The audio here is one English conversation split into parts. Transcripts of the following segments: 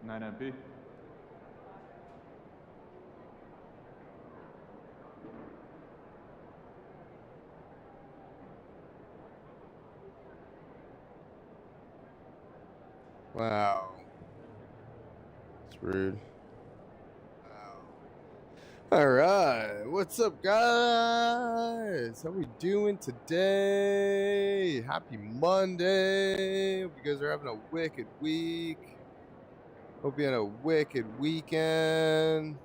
9MP. Wow. It's rude. Wow. All right. What's up, guys? How we doing today? Happy Monday. Hope you guys are having a wicked week. Hope you had a wicked weekend.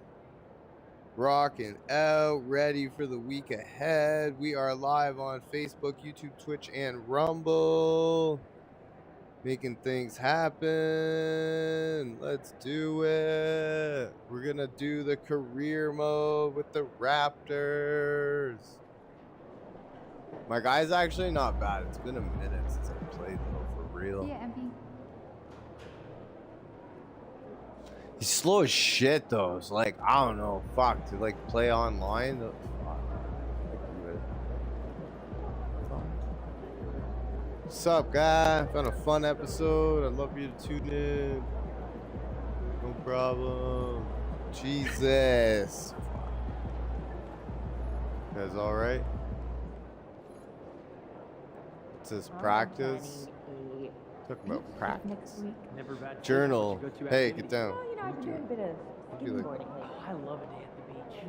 Rocking out, ready for the week ahead. We are live on Facebook, YouTube, Twitch, and Rumble. Making things happen. Let's do it. We're going to do the career mode with the Raptors. My guy's actually not bad. It's been a minute since I played, though, for real. Yeah, MP. He's slow as shit, though. It's like, I don't know. Fuck, to like play online. What's up, guy? Found a fun episode. I'd love you to tune in. No problem. Jesus. You guys all right? It's this practice. Talking about practice. Never bad Journal. Hey, get down. Well, you know, I've been doing a bit of You like- skateboarding lately. I love a day at the beach.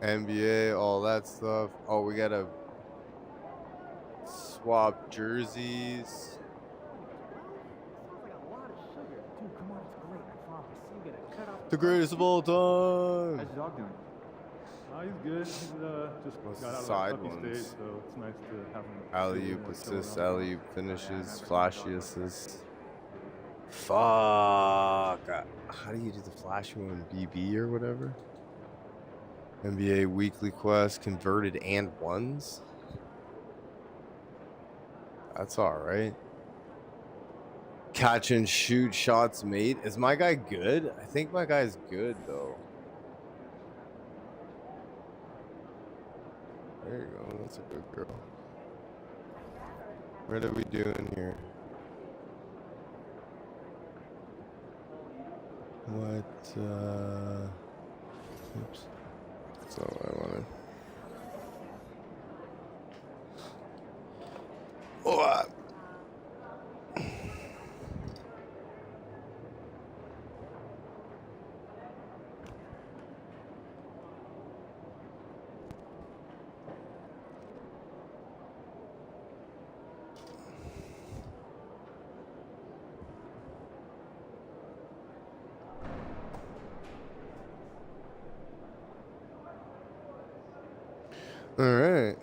NBA, all that stuff. Oh, we gotta swap jerseys. Sounds like a lot of sugar. Dude, come on, it's great. I promise. You gotta cut off The greatest of all time. How's your dog doing? He's good. He's just What's got the out of side the puppy ones? stage, so it's nice to have him. Alley-oop chilling assists, out. alley-oop finishes, flashy assists. Fuck. How do you do the flashy one? BB or whatever? NBA weekly quest, converted and ones? That's alright. Catch and shoot shots made. Is my guy good? I think my guy's good, though. There you go. That's a good girl. What are we doing here? What, oops. That's not what I wanted. Oh, all right.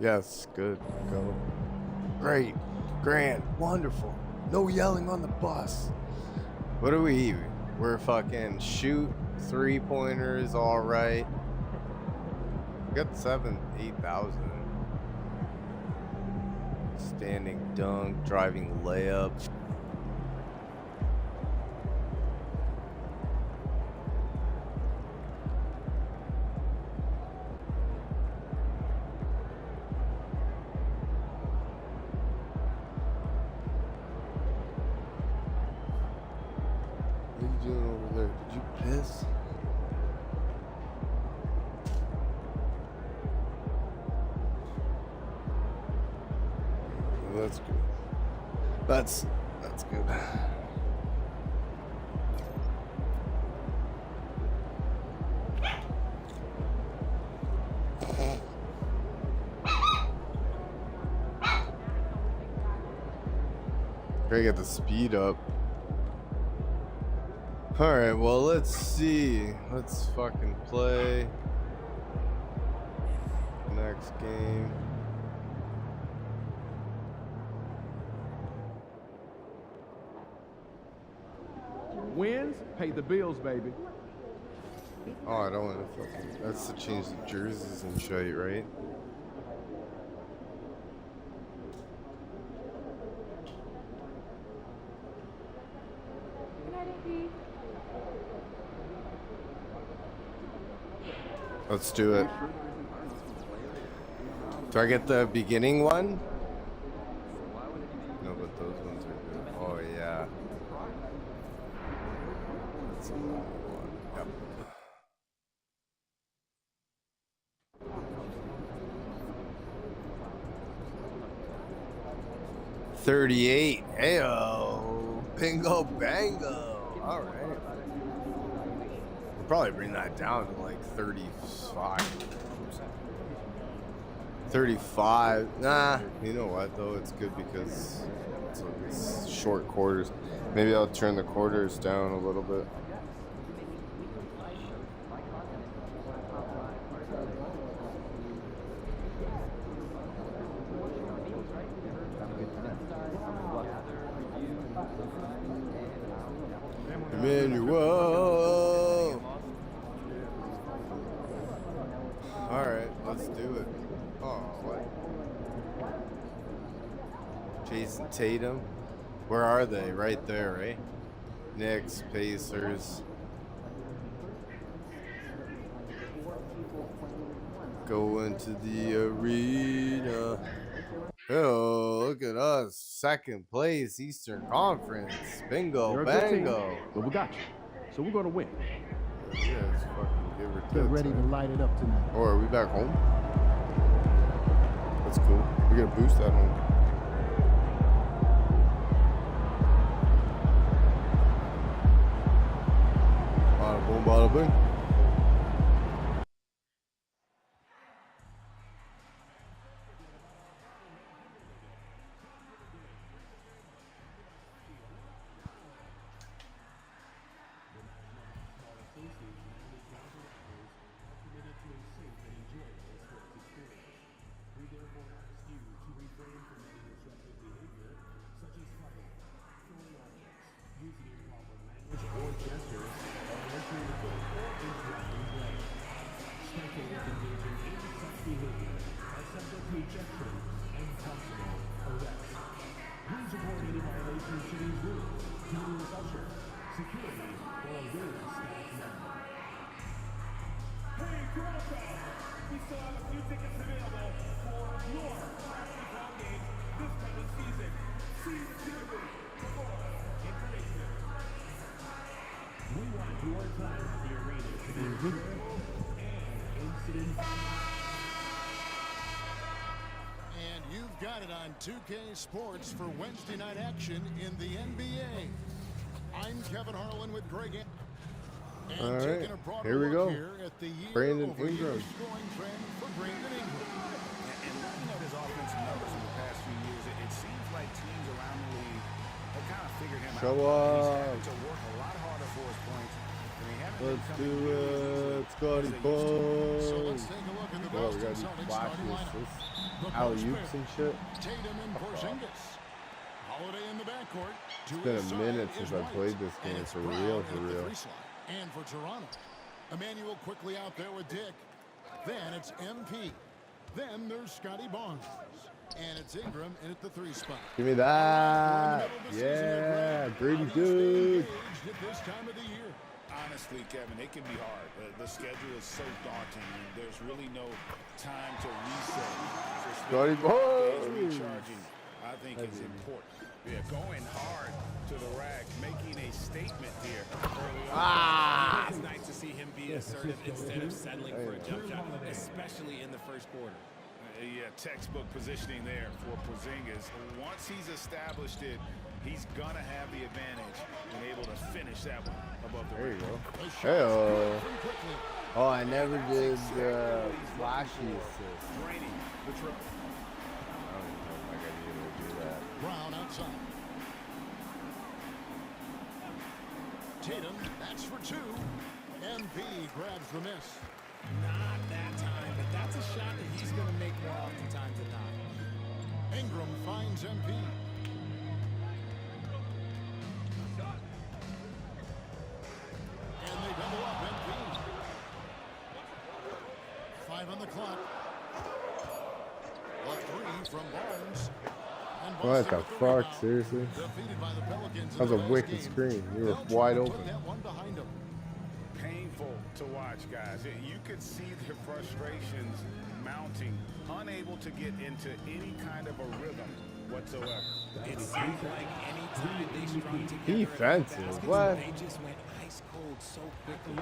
Yes, good. Go. Great. Grand. Wonderful. No yelling on the bus. What are we? We're fucking shoot 3-pointers, all right. We got 8,000. Standing dunk, driving layup. What are you doing over there? Did you piss? Well, that's good. That's good. Gotta get the speed up. Alright, well, let's see. Let's fucking play. Next game. Wins, pay the bills, baby. Oh, I don't want to fucking. That's to change the jerseys and shit, right? Good night, MP. Let's do it. Do I get the beginning one? No, but those ones 38. Heyo. Bingo bango. All right. We'll probably bring that down to like 35. 35. Nah, you know what though? It's good because it's short quarters. Maybe I'll turn the quarters down a little bit. Emmanuel. All right, let's do it. Oh, what? Jason Tatum. Where are they? Right there, right? Knicks, Pacers. Go into the arena. Oh, look at us. Second place, Eastern Conference. Bingo, You're a good team, bango. but we got you. So we're going to win. Yeah, it's fucking give or Get take. ready to light it up tonight. Or are we back home? That's cool. We're going to boost that home. Bada boom, bada boom. And you've got it on 2K Sports for Wednesday night action in the NBA. I'm Kevin Harlan with Greg. And all right, taking a broader here we look go. Here at the Brandon year-over-year Ingram. scoring trend for Brandon Ingram. And looking at his offensive numbers in the past few years, it seems like teams around the league have kind of figured him Show out. He's up. having to work a lot harder for his points. And they haven't been Let's coming do nearly it. Scotty So Bones. let's take a look at the Oh, we Boston gotta do Celtics flash starting lineup. assists, The alley-oops first and pair, shit. Tatum and Porzingis. Holiday in the backcourt. To It's been his a side minute is since I White. played this And game it's for Brown real, at for the real. three slot. And for Toronto, Emmanuel quickly out there with Dick. Then it's MP. Then there's Scotty Barnes. And it's Ingram in at the 3 spot. Give me that. Yeah, Grady Dude. At this time of the year. Honestly, Kevin, it can be hard. The schedule is so daunting, and there's really no time to reset. So Scotty spending days Barnes. recharging, I think, is important. Yeah, going hard to the rack, making a statement here early on. It's nice to see him be assertive instead of settling for a jump shot, especially in the first quarter. Yeah, textbook positioning there for Porzingis. Once he's established it, he's gonna have the advantage and able to finish that one above the There you rim. go. Hey-oh. Oh, I never did flashy assist. Brady, the triple. I don't even know if I got able to do that. Brown outside. Tatum, that's for 2. MP grabs the miss. Not that time, but that's a shot that he's going to make more oftentimes than not. Ingram finds MP. And they double up MP. 5 on the clock. A 3 from Barnes. And What Boston the with the fuck? rebound. Seriously? Defeated by the Pelicans in That was the a last wicked game. screen. You were They'll try wide to put open. that one behind them. Painful to watch, guys. You could see their frustrations mounting, unable to get into any kind of a rhythm whatsoever. It seems like any time they strung together Defensive. What? they just went ice cold so quickly.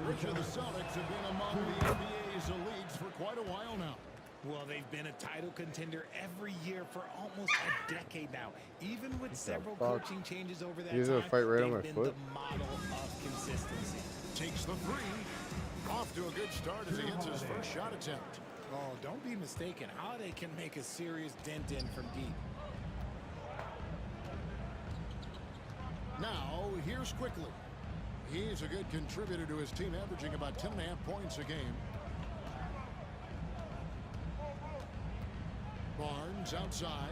Richard, the Celtics have been among the NBA's elites for quite a while now. Well, they've been a title contender every year for almost a decade now. Even with several fuck? coaching changes over that You time, gonna fight right on they've my been foot? the model of consistency. Takes the three. Off to a good start as he hits his first shot attempt. Oh, don't be mistaken. Holiday can make a serious dent in from deep. Now, here's Quickly. He's a good contributor to his team, averaging about 10.5 points a game. Barnes outside.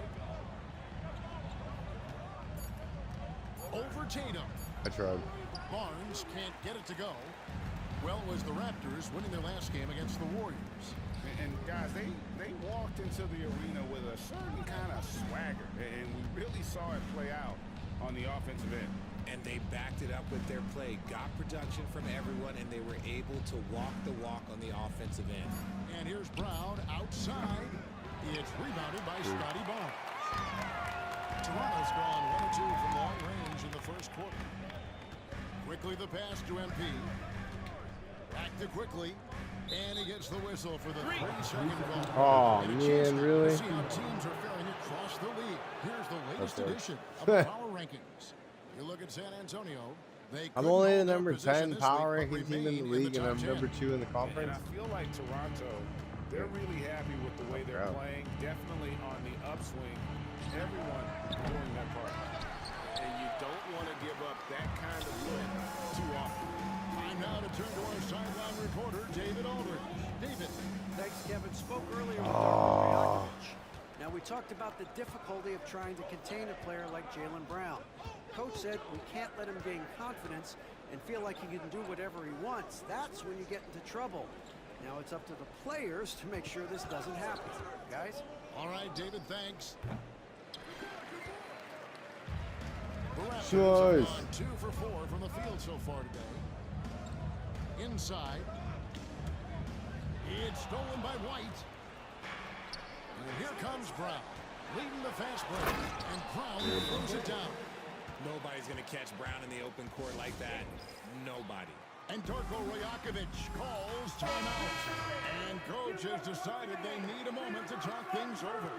Over Tatum. I tried. Barnes can't get it to go. Well, it was the Raptors winning their last game against the Warriors. And guys, they walked into the arena with a certain kind of swagger, and we really saw it play out on the offensive end. And they backed it up with their play, got production from everyone, and they were able to walk the walk on the offensive end. And here's Brown outside. It's rebounded by Scotty Barnes. Toronto's gone 1 or 2 from long range in the first quarter. Quickly the pass to MP. Back to Quickly. And he gets the whistle for the 3-second Oh, call. And a chance man, to really? see how teams are faring across the league. Here's the latest edition of the power rankings. You look at San Antonio. They I'm couldn't only the hold their number position 10 this power week, but ranking team in the remain league, and top I'm 10. number 2 in the And conference. I feel like Toronto, they're really happy with the way they're Crowd. playing. Definitely on the upswing. Everyone doing their part. And you don't want to give up that kind of win too often. Time now to turn to our sideline reporter, David Aldridge. David. Thanks, Kevin. Spoke earlier with Darko Rajakovic. Now, we talked about the difficulty of trying to contain a player like Jaylen Brown. Coach said we can't let him gain confidence and feel like he can do whatever he wants. That's when you get into trouble. Now it's up to the players to make sure this doesn't happen. Guys? All right, David, thanks. The Raptors have Nice. gone 2 for 4 from the field so far today. Inside. It's stolen by White. And here comes Brown. Leading the fast break. And Brown throws it down. Nobody's going to catch Brown in the open court like that. Nobody. And Darko Rajakovic calls timeout. And coach has decided they need a moment to talk things over.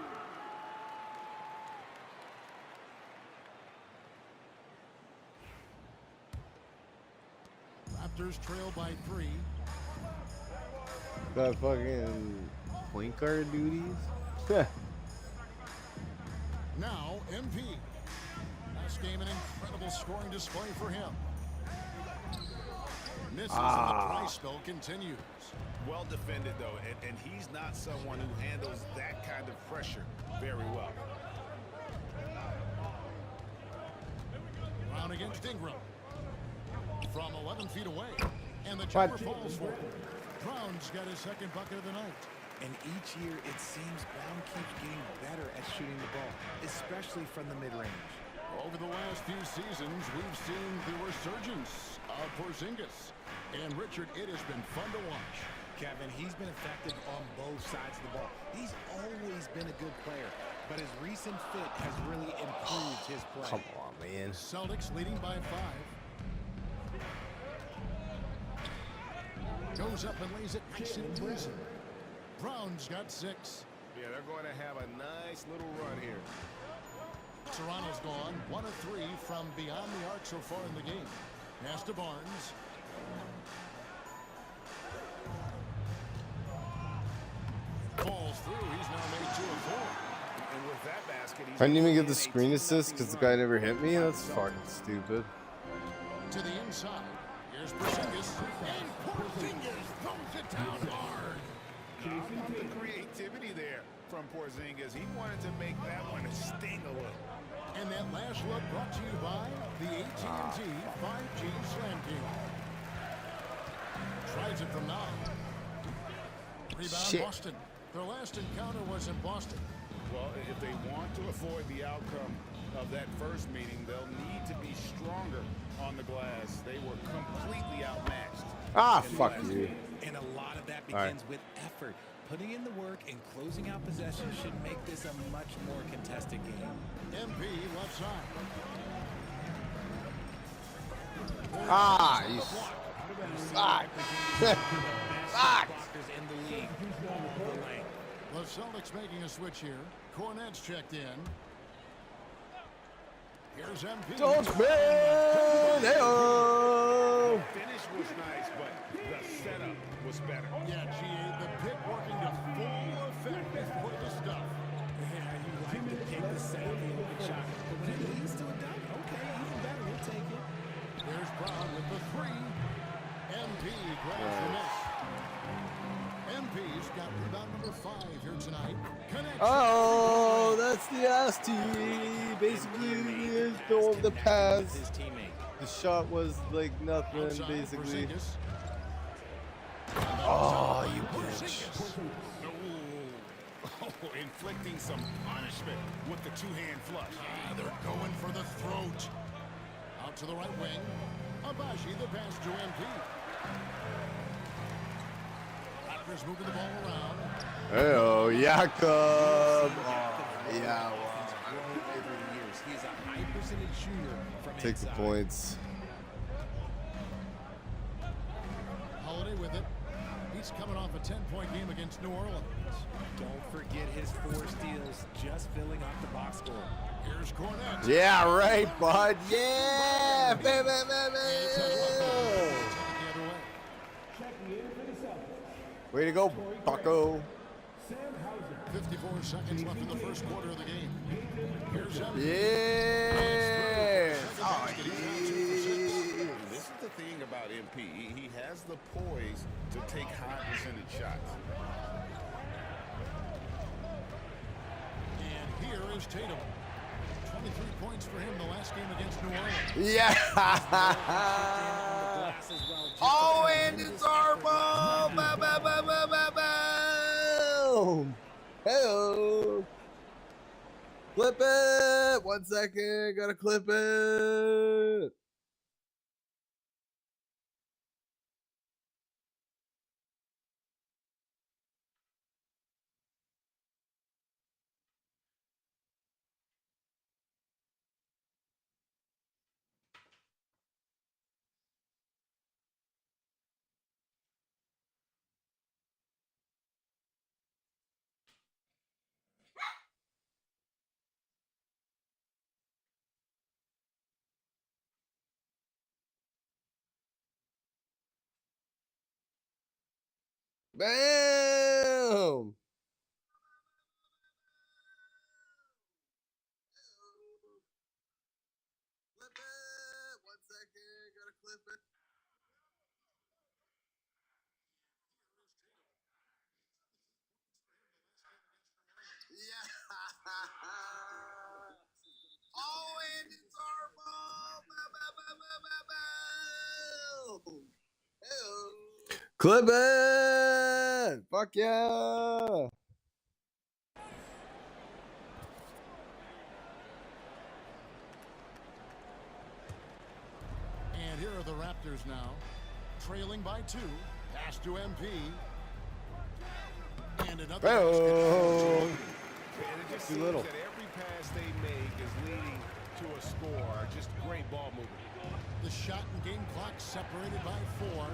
Raptors trail by 3. That fucking point guard duties. Now MP. Last game an incredible scoring display for him. Misses and the price spell continues. Well defended, though, and he's not someone who handles that kind of pressure very well. Brown against Ingram. From 11 feet away. And the jumper falls for him. Brown's got his second bucket of the night. And each year, it seems Brown keeps getting better at shooting the ball, especially from the mid-range. Over the last few seasons, we've seen the resurgence of Porzingis. And Richard, it has been fun to watch. Kevin, he's been effective on both sides of the ball. He's always been a good player, but his recent fit has really improved his play. Come on, man. Celtics leading by 5. Goes up and lays it nice and pleasant. Brown's got 6. Yeah, they're going to have a nice little run here. Toronto's gone 1 of 3 from beyond the arc so far in the game. Pass to Barnes. Falls through. He's now made 2 of 4. And with that basket, he's I didn't even get in the a screen 2-0 assist because the run. guy never hit me. That's fucking stupid. To the inside. Here's Porzingis. And Porzingis throws it down hard. I love the creativity there from Porzingis. He wanted to make that one sting a little. And that last look brought to you by the AT&T 5G Slam King. Tries it from now. Rebound Shit. Boston. Their last encounter was in Boston. Well, if they want to avoid the outcome of that first meeting, they'll need to be stronger on the glass. They were completely outmatched. Ah, in the fuck last you. game. And a lot of that All right. begins with effort. Putting in the work and closing out possessions should make this a much more contested game. MP left side. Ah, you suck. Best blockers in the league all the length. The Celtics making a switch here. Cornette's checked in. Here's MP. Don't spin! Hey-oh! The finish was nice, but the setup was better. Yeah, GA, the pick working to full effect before the stuff. Yeah, you like to pick the setup, the open shot. But when it leads to a dunk, okay, even better, we'll take it. There's Brown with the three. MP grabs the miss. MP's got rebound number 5 here tonight. Connection. Oh, that's the ass tee. Basically, the pass. His teammate. The shot was like nothing, Outside, basically. Porzingis. Oh, you bitch. Oh, inflicting some punishment with the two-hand flush. They're going for the throat. Out to the right wing. Abaji, the pass to MP. Raptors moving the ball around. Hey-oh, Jakob. Oh, yeah, well, Over the years, he's a high percentage shooter from take the inside. points. Holiday with it. He's coming off a 10-point game against New Orleans. Don't forget his 4 steals, just filling up the box score. Here's Cornette. Yeah, right, bud. Yeah! Bam, bam, bam, bam. The other way. Way to go, Bucko. 54 seconds left in the first quarter of the game. Here's MP. Yeah! Oh, yeah. This is the thing about MP. He has the poise to take high percentage shots. And here is Tatum. 23 points for him the last game against New Orleans. Yeah! Glass as well, just Oh, to- and it's our ball! Ba, ba, ba, ba, ba, boom! Hello! Clip it! 1 second, gotta clip it! Bam! Clip it! 1 second, gotta clip it. Yeah! Oh, and it's our ball! Ba, ba, ba, ba, ba, boom! Hello! Clip it! Fuck yeah! And here are the Raptors now. Trailing by 2. Pass to MP. And another. Oh, And it just too seems little. that every pass they make is leading to a score. Just great ball movement. The shot and game clock separated by 4.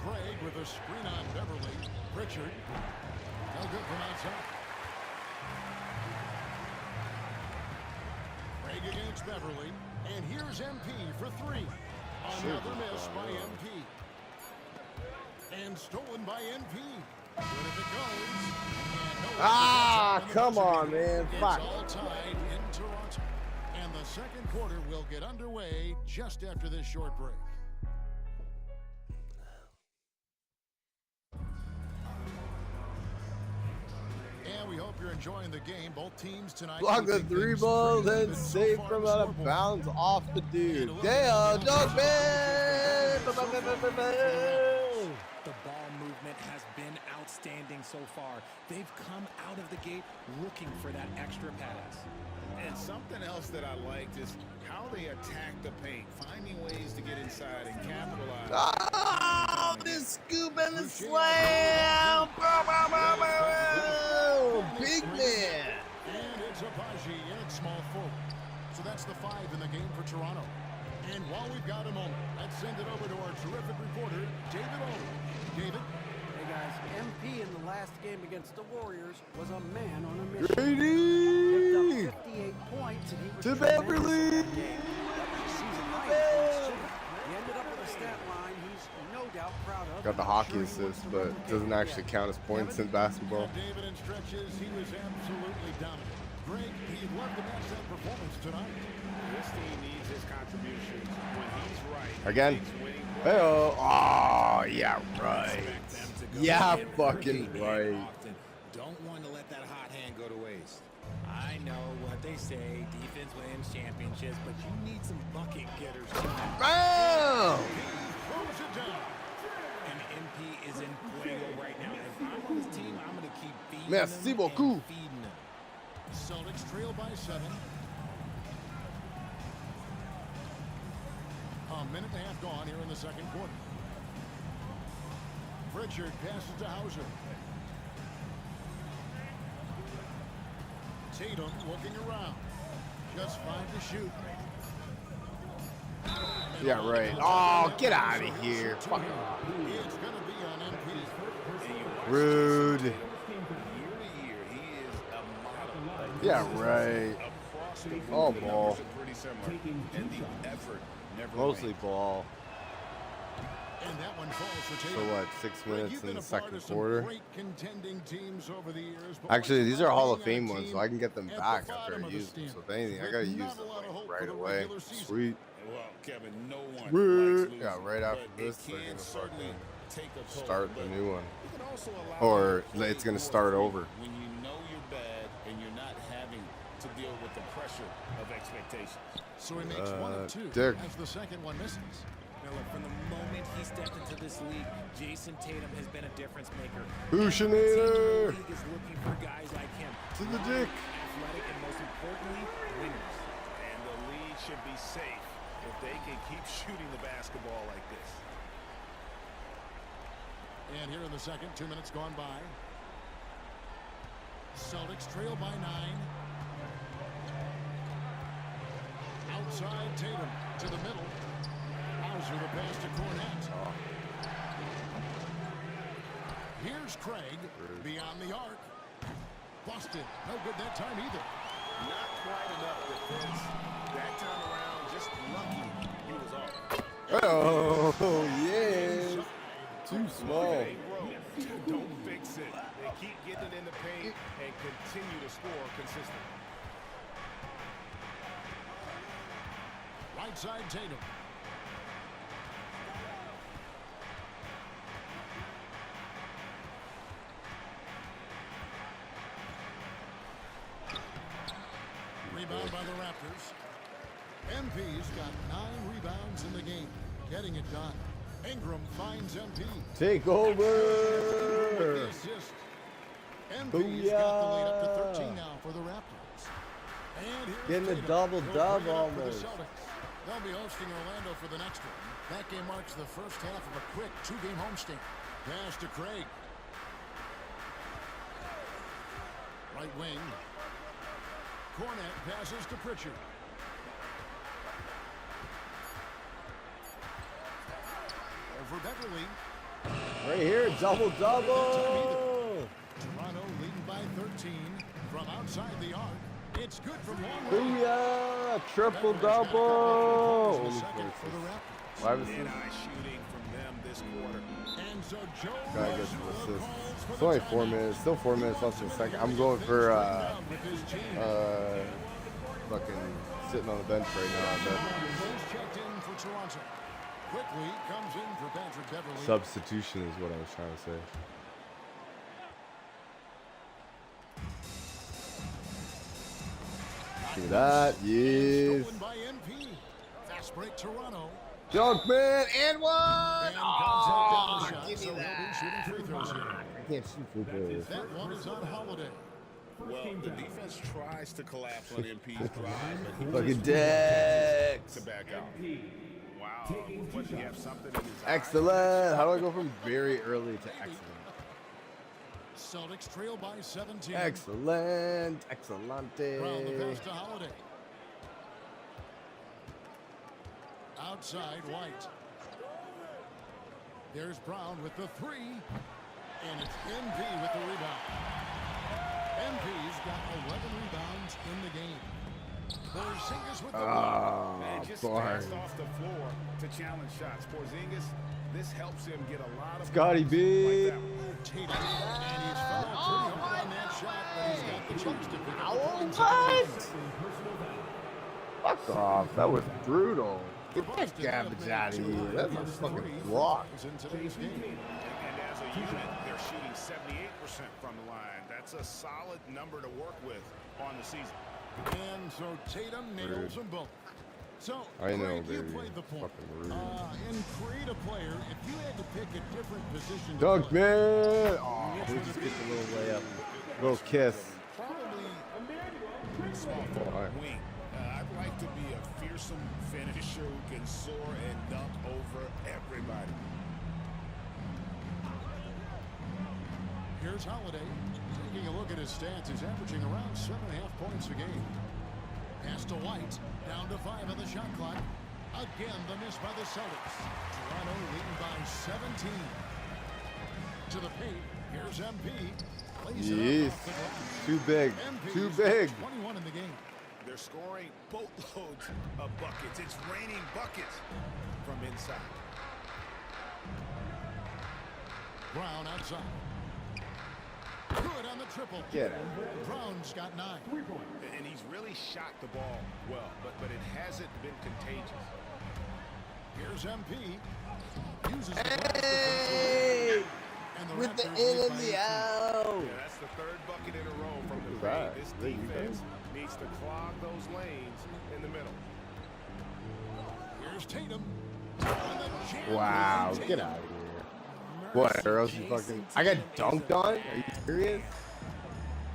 Craig with a screen on Beverly. Pritchard. No good from outside. Craig against Beverly. And here's MP for 3. Another miss by MP. And stolen by MP. Good if it goes. And no Ah, one come gets out. on, man. It's Fuck. all tied in Toronto. And the second quarter will get underway just after this short break. And we hope you're enjoying the game. Both teams tonight. Block the keeping 3 things balls pretty and even so save far from on the out of scoreboard. bounds off the dude. Damn, dog man! Ba, ba, ba, ba, ba, ba. The ball movement has been outstanding so far. They've come out of the gate looking for that extra pass. And something else that I liked is how they attack the paint, finding ways to get inside and capitalize. Oh, this scoop and the slam! Ba, ba, ba, ba, ba. Big man! And it's Abaji in at small forward. So that's the 5 in the game for Toronto. And while we've got a moment, let's send it over to our terrific reporter, David Owen. David? Hey guys, MP in the last game against the Warriors was a man on a mission. Grady! Picked up 58 points, and he was To tremendous Beverly! in that game. That was a season high points, too. He ended up with a stat line he's no doubt proud of. Got the and I'm hockey sure he wants assist, to but replicate doesn't it actually again. count as points in basketball. David, in stretches, he was absolutely dominant. Greg, he'd love to match that performance tonight. This team needs his contributions. When he's right, Again. he makes winning plays. Hey-oh. Oh, yeah, right. Expect them to go Yeah, in fucking early and right. often. Don't want to let that hot hand go to waste. I know what they say, defense wins championships, but you need some bucket getters tonight. Bam! Throws it down. And MP is in fuego right now. If I'm on this team, I'm going to keep feeding Merci them beaucoup. and feeding them. Celtics trail by 7. A minute and a half gone here in the second quarter. Pritchard passes to Hauser. Tatum looking around. Just 5 to shoot. Yeah, right. Oh, get out of here. Fuck off. It's going to be on MP. Rude. Year to year, he is a model. Yeah, right. Across the board, All the ball. numbers are pretty similar, and the effort never Mostly wanes. ball. And that one falls for So Tatum. what, 6 Greg, minutes you've in been the a part second of some quarter? great contending teams over the years, but Actually, what's these it are like Hall of being Fame on a ones, so team I can get them at the back after bottom I of the use them. So if standings anything, I with gotta use not a them lot of hope like, for right the away. regular season? Sweet. Well, Kevin, no one Rude. likes losing, Yeah, right after but this, it they're can gonna certainly fucking take a toll, start the but new one. it can also allow Or you to play it's gonna more start free over. when you know you're bad and you're not having to deal with the pressure of expectations. So he makes 1 of 2 Dirk. as the second one misses. Now, look, from the moment he stepped into this league, Jason Tatum has been a difference maker. Hoosinator! The league is looking for guys like him. To the Long, dick. Athletic, and most importantly, winners. And the league should be safe if they can keep shooting the basketball like this. And here in the second, 2 minutes gone by. Celtics trail by 9. Outside Tatum to the middle. Hauser the pass to Cornette. Here's Craig beyond the arc. Busted. No good that time either. Not quite enough defense. That time around, just lucky he was off. Oh, yes. Too small. They broke. Don't fix it. They keep getting it in the paint and continue to score consistently. Right side Tatum. Rebound by the Raptors. MP's got 9 rebounds in the game. Getting it done. Ingram finds MP. Take With over. the assist. MP's got the lead up to 13 now for the Raptors. And here's Getting a Tatum. double-double He'll bring it up for the almost. Celtics. They'll be hosting Orlando for the next one. That game marks the first half of a quick 2-game homestand. Pass to Craig. Right wing. Cornette passes to Pritchard. Over Beverly. Right here, double-double. Toronto leading by 13 from outside the arc. It's good from long range. Booyah! Triple-double. Beverly Only second for the 46. Raptors. Why was this? Mid-eye shooting from them this quarter. And so Joe Gotta get Russ some calls assists. for It's the only timeout. 4 minutes. Still 4 minutes left in the second. I'm going for With his team. fucking sitting on the bench right now. I bet. Both checked in for Toronto. Quickly comes in for Patrick Beverly. Substitution is what I was trying to say. See that? Yes. Stolen by MP. Fast break Toronto. Junkman and one. And contact down the shot, give me so he'll be that. shooting free throws here. I can't shoot free throws. That one is on Holiday. Well, the defense tries to collapse on MP's drive, but he Fucking just Dex. to back out. Wow, what do you have something in his eye? Excellent. How do I go from very early to excellent? Celtics trail by 17. Excellent. Brown the Excellente. pass to Holiday. Outside White. There's Brown with the 3. And it's MP with the rebound. MP's got 11 rebounds in the game. Porzingis with the block. And just Barnes. passed off the floor to challenge shots. Porzingis, this helps him get a lot of Scotty points B. like that one. Tatum, and he's fouled pretty hard on that shot, but he's got the chance to pick up the points. Fuck off. That was brutal. Get that garbage out of here. That's a fucking block. In today's game. And as a unit, they're shooting 78% from the line. That's a solid number to work with on the season. And so Tatum nails them both. So, I know, Craig, you baby. played the point. Fucking rude. In create a player, if you had to pick a different position to Dunk, play, man. Oh, we just get the little layup. Little kiss. probably Small forward wing. I'd like to be a fearsome finisher who can soar and dunk over everybody. here's Holiday. Taking a look at his stats, he's averaging around 7.5 points a game. Pass to White, down to 5 on the shot clock. Again, the miss by the Celtics. Toronto leading by 17. To the paint, here's MP. Plays it Yes. up off the glass. Too big. MP Too has big. 21 in the game. They're scoring boatloads of buckets. It's raining buckets from inside. Brown outside. Good on the triple. Get it. Brown's got 9. And he's really shot the ball well, but it hasn't been contagious. Here's MP. Uses the glass Hey! and the With the Raptors in lead and by the 18. out. Yeah, that's the third bucket in a row from the Look paint. at that. This There you go. defense needs to clog those lanes in the middle. Here's Tatum. And the jam Wow, by get Tatum. out of here. What, or else you fucking... I got dunked on? Are you serious?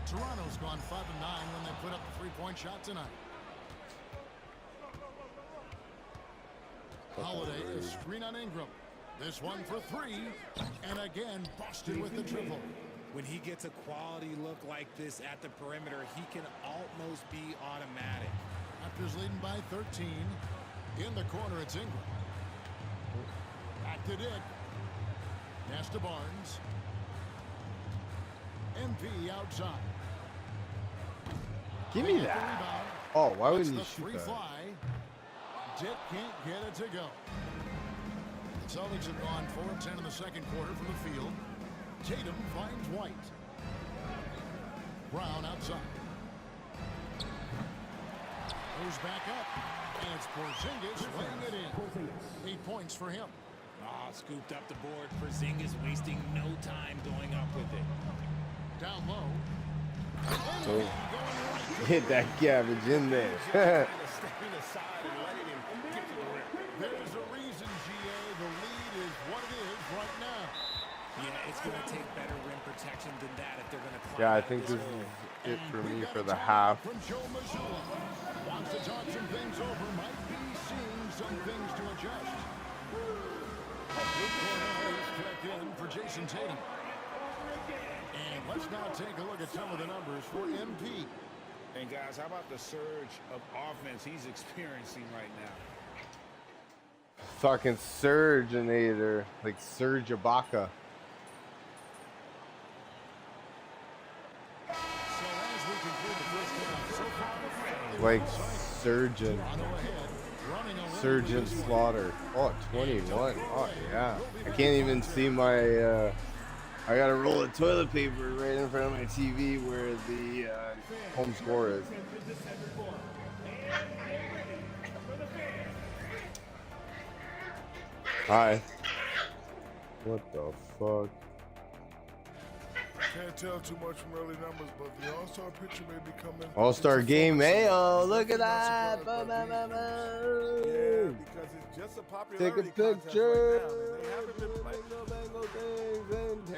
Toronto's gone 5 and 9 when they put up a 3-point shot tonight. Holiday, a screen on Ingram. This one for 3. And again, Boston with the triple. When he gets a quality look like this at the perimeter, he can almost be automatic. Raptors leading by 13. In the corner, it's Ingram. Back to Dick. Pass to Barnes. MP outside. Give me Got the that. rebound. Oh, why That's wouldn't you the shoot free that? fly. Dick can't get it to go. The Celtics have gone 4 of 10 in the second quarter from the field. Tatum finds White. Brown outside. Goes back up. And it's Porzingis laying it in. 8 points for him. Scooped up the board. Porzingis wasting no time going up with it. Down low. Oh. Going right to Hit that garbage in there. Stepping aside and letting him get to the rim. There's a reason, GA. The lead is what it is right now. Yeah, it's going to take better rim protection than that if they're going to climb Yeah, I out think this this hole. is it for We me got for a the timeout half. From Joe Mazzulla. Wants to talk some things over. Might be seeing some things to adjust. Nick Cornell is checked in for Jason Tatum. And let's now take a look at some of the numbers for MP. And guys, how about the surge of offense he's experiencing right now? Fucking Surgeonator. Like Serge Ibaka. So as we conclude the first half, so far, Like Surgeon. Toronto ahead, running away Surgeon with this one. Slaughter. Oh, 21. Oh, yeah. I can't even see my, I got a roll of toilet paper right in front of my TV where the home score is. Hi. What the fuck? Can't tell too much from early numbers, but the All-Star picture may be coming. All-Star game, Hey, Mayo. Look at that. Boom, boom, boom, Yeah, boom. because it's just a Take a popularity picture. contest right now, and they haven't been playing.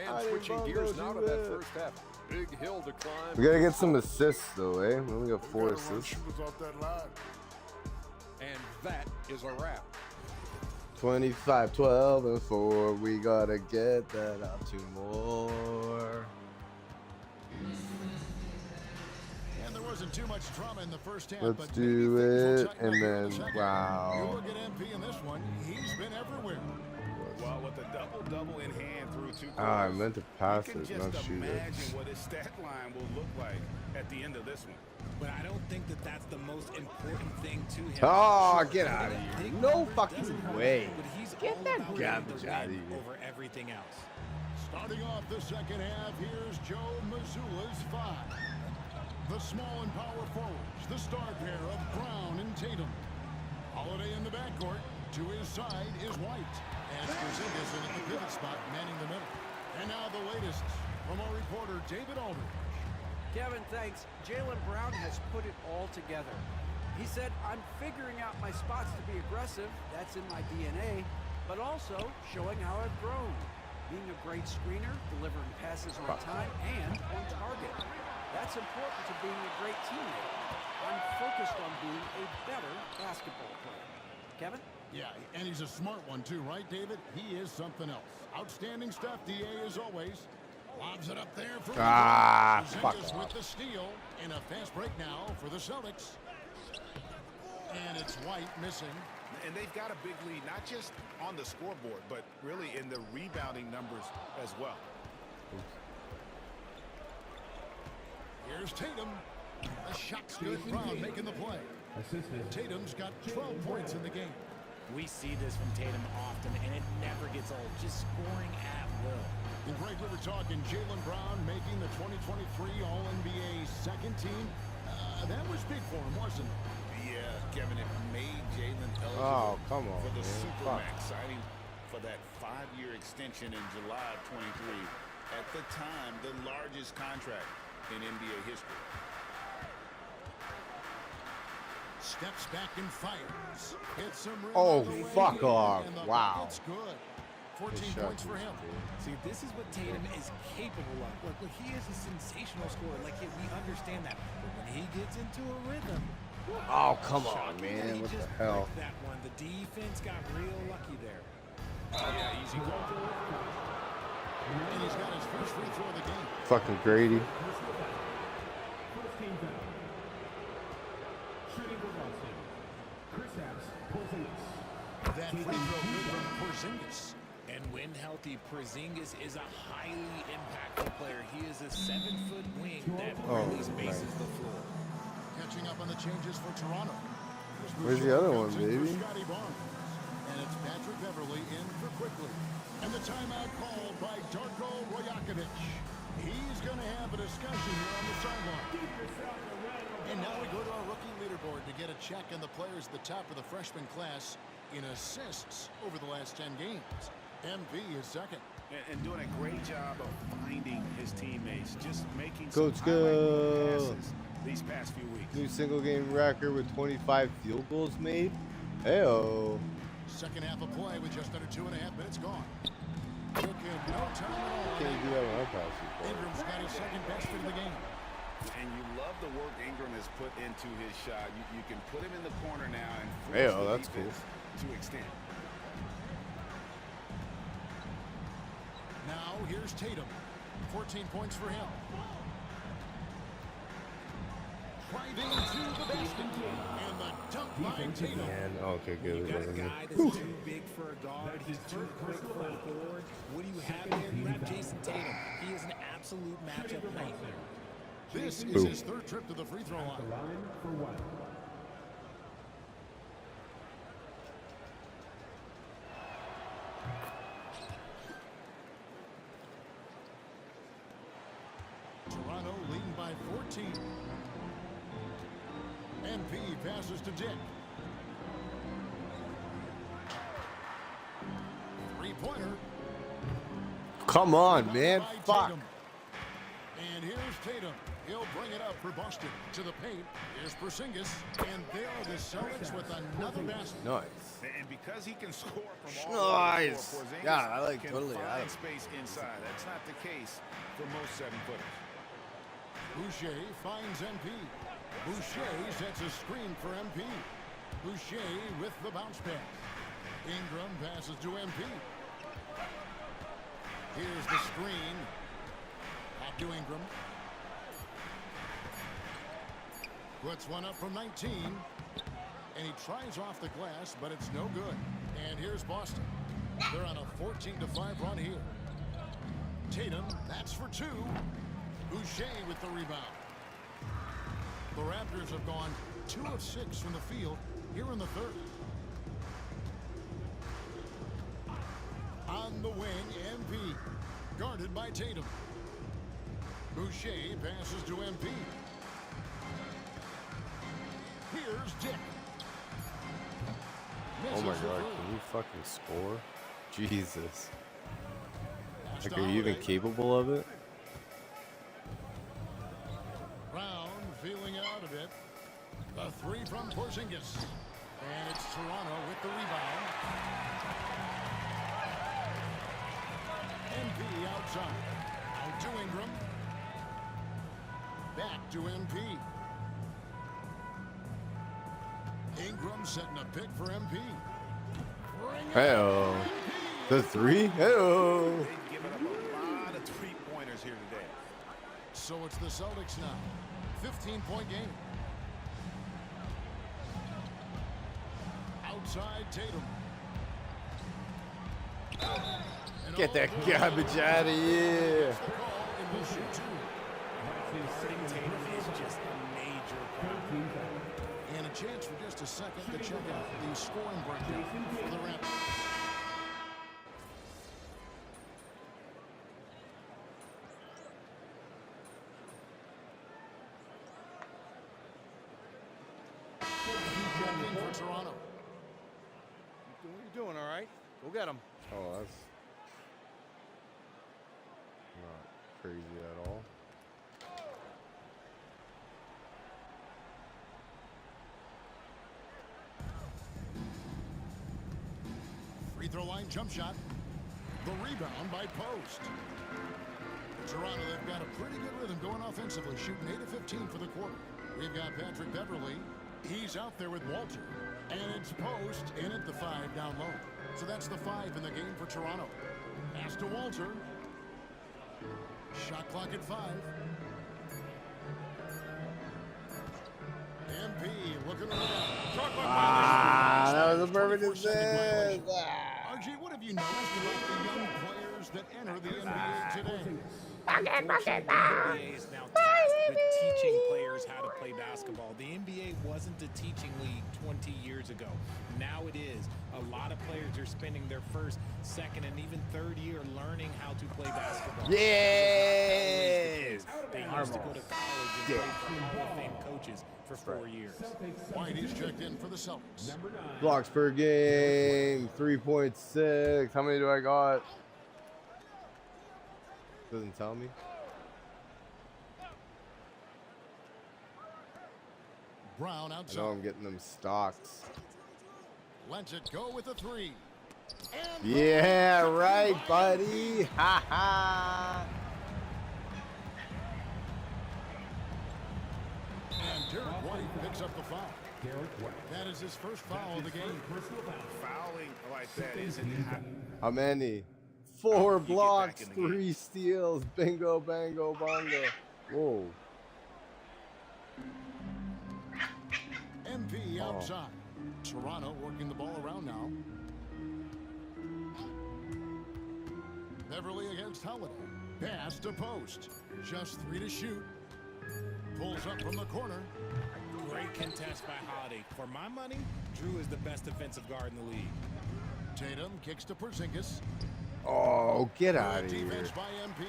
And switching gears now to that first half. Big hill to climb. We gotta get some assists though, eh? We only got 4 Gotta run assists. shooters off that line. And that is a wrap. 25, 12, and 4. We gotta get that up to more. And there wasn't too much drama in the first half. Let's but do maybe things will it, tighten and up in the then second. wow. You look at MP in this one, he's been everywhere. Well, with a double-double in hand through 2 quarters, I meant to pass you can it, just not shoot it. imagine what his stat line will look like at the end of this one. But I don't think that that's the most important thing to him. Oh, Sure, get I out of think here. big No numbers fucking doesn't hurt, way. but he's Get all that about garbage getting the out of win here. over everything else. Starting off the second half, here's Joe Mazzulla's 5. The small and power forwards, the star pair of Brown and Tatum. Holiday in the backcourt. To his side is White. And Porzingis in at the pivot spot, manning the middle. And now the latest from our reporter, David Aldridge. Kevin, thanks. Jaylen Brown has put it all together. He said, I'm figuring out my spots to be aggressive. That's in my DNA. But also showing how I've grown. Being a great screener, delivering passes on time, and on target. That's important to being a great teammate. I'm focused on being a better basketball player. Kevin? Yeah, and he's a smart one too, right, David? He is something else. Outstanding stuff, DA, as always. Lobs it up there for fuck Porzingis off. with the steal. And a fast break now for the Celtics. And it's White missing. And they've got a big lead, not just on the scoreboard, but really in the rebounding numbers as well. Here's Tatum. The shot's good. Brown making the play. Tatum's got 12 points in the game. We see this from Tatum often, and it never gets old. Just scoring at will. And Greg, we were talking Jaylen Brown making the 2023 All-NBA second team. That was big for him, wasn't it? Yeah, Kevin, it made Jaylen Oh, eligible come on, for the man. Supermax, signing for that 5-year extension in July of 23. At the time, the largest contract in NBA history. Steps back and fires. Hits some rim Oh, on the way fuck in, off. and the Wow. bucket's good. 14 Good shot, points for him. See, this is what Tatum is capable of. Look, he is a sensational scorer. Like, we understand that. But when he gets into a rhythm... Oh, come on, shocking that man. he What the just hell? bricked that one. The defense got real lucky there. Yeah, easy call. And he's got his first free throw of the game. Fucking Grady. That free throw good from Porzingis. And when healthy, Porzingis is a highly impactful player. He is a 7-foot wing that really spaces the floor. Catching up on the changes for Toronto. Where's the other one, Comes in for baby? Scotty Barnes. And it's Patrick Beverly in for Quickly. And the timeout called by Darko Rajakovic. He's going to have a discussion here on the sideline. And now we go to our rookie leaderboard to get a check on the players at the top of the freshman class in assists over the last 10 games. MP is second. And doing a great job of finding his teammates, just making Coach, some highlight go. passes these past few weeks. New single game record with 25 field goals made. Heyo. Second half of play with just under 2.5 minutes gone. Took him no time at all. Can't do that when I pass you. Ingram's got his second best of the game. And you love the work Ingram has put into his shot. You can put him in the corner now and force Heyo, the that's defense to extend. Now here's Tatum. 14 points for him. Driving to the basket. And the dunk by Tatum. Man, okay, You good. got a guy that's too big for a guard. He's too quick for a forward. What do you have there? You have Jason Tatum. He is an absolute matchup nightmare. This is his third trip to the free throw line. Toronto leading by 14. MP passes to Dick. Three-pointer. Come on, man. By Fuck. Tatum. And here's Tatum. He'll bring it up for Boston. To the paint. Here's Porzingis. And there are the Celtics with another basket. Nice. And because he can score from all over the Nice. floor, Porzingis Yeah, I like can totally find out of it. space inside. That's not the case for most 7-footers. Boucher finds MP. Boucher sets a screen for MP. Boucher with the bounce pass. Ingram passes to MP. Here's the screen. Back to Ingram. Puts one up from 19. And he tries off the glass, but it's no good. And here's Boston. They're on a 14-5 run here. Tatum, that's for 2. Boucher with the rebound. The Raptors have gone 2 of 6 from the field here in the third. On the wing, MP. Guarded by Tatum. Boucher passes to MP. Here's Dick. Oh my God, can you fucking score? Jesus. Like, are you even capable of it? Brown feeling out of it. The 3 from Porzingis. And it's Toronto with the rebound. MP outside. Out to Ingram. Back to MP. Ingram setting a pick for MP. Hey-oh. The 3? Hey-oh. They've given up a lot of three-pointers here today. So it's the Celtics now. 15-point game. Outside Tatum. Get that garbage out of here. Tatum is just a major problem. And a chance for just a second to check out the scoring breakdown for the Raptors. For Toronto. What are you doing, all right? Go get him. Oh, that's not crazy at all. Free throw line jump shot. The rebound by Post. Toronto, they've got a pretty good rhythm going offensively, shooting 8 of 15 for the quarter. We've got Patrick Beverly. He's out there with Walter. And it's Post in at the 5 down low. So that's the 5 in the game for Toronto. Pass to Walter. Shot clock at 5. MP looking around. That was a perfect assist. RG, what have you noticed about the young players that enter the NBA today? Unfortunately, the NBA is now tasked with teaching players how to play basketball. The NBA wasn't a teaching league 20 years ago. Now it is. A lot of players are spending their first, second, and even third year learning how to play basketball. Yes! They used to go to college and play for Hall of Fame coaches for 4 years. White is checked in for the Celtics. Blocks per game, 3.6. How many do I got? Doesn't tell me. Brown I outside. know I'm getting them stocks. Lets it go with a 3. And Yeah, right, buddy. Ha ha. And Derek White picks up the foul. That is his first foul of the game. Fouling like that isn't How many? 4 blocks, 3 steals. Bingo, bango, bongo. Whoa. MP outside. Toronto working the ball around now. Beverly against Holiday. Pass to Post. Just 3 to shoot. Pulls up from the corner. Great contest by Holiday. For my money, Drew is the best defensive guard in the league. Tatum kicks to Porzingis. Oh, get out of here. Defense by MP.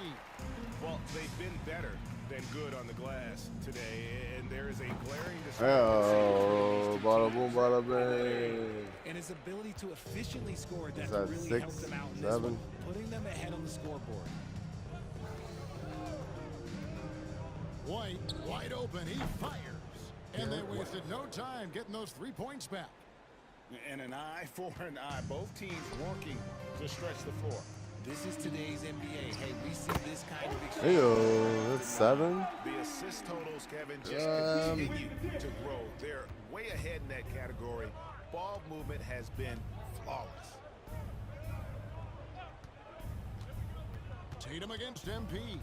Well, they've been better than good on the glass today, and there is a glaring Oh, bada boom, bada bang. And his ability to efficiently score, that's that really 6, helped them out in this 7? one, putting them ahead on the scoreboard. White wide open. He fires. And they wasted no time getting those 3 points back. And an eye for an eye. Both teams working to stretch the floor. This is today's NBA. Hey, we see this kind of exchange. Heyo, that's 7. The assist totals, Kevin, just continue to grow. They're way ahead in that category. Ball movement has been flawless. Tatum against MP.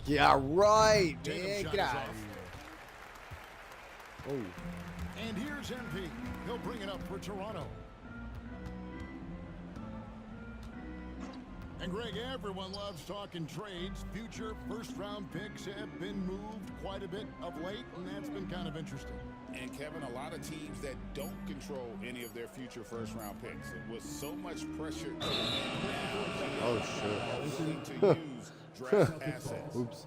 Yeah, right, Tatum man. shot Get is out off. of here. Oh. And here's MP. He'll bring it up for Toronto. And Greg, everyone loves talking trades. Future first-round picks have been moved quite a bit of late, and that's been kind of interesting. And Kevin, a lot of teams that don't control any of their future first-round picks. It was so much pressure to Oh shit. to use draft assets. Oops.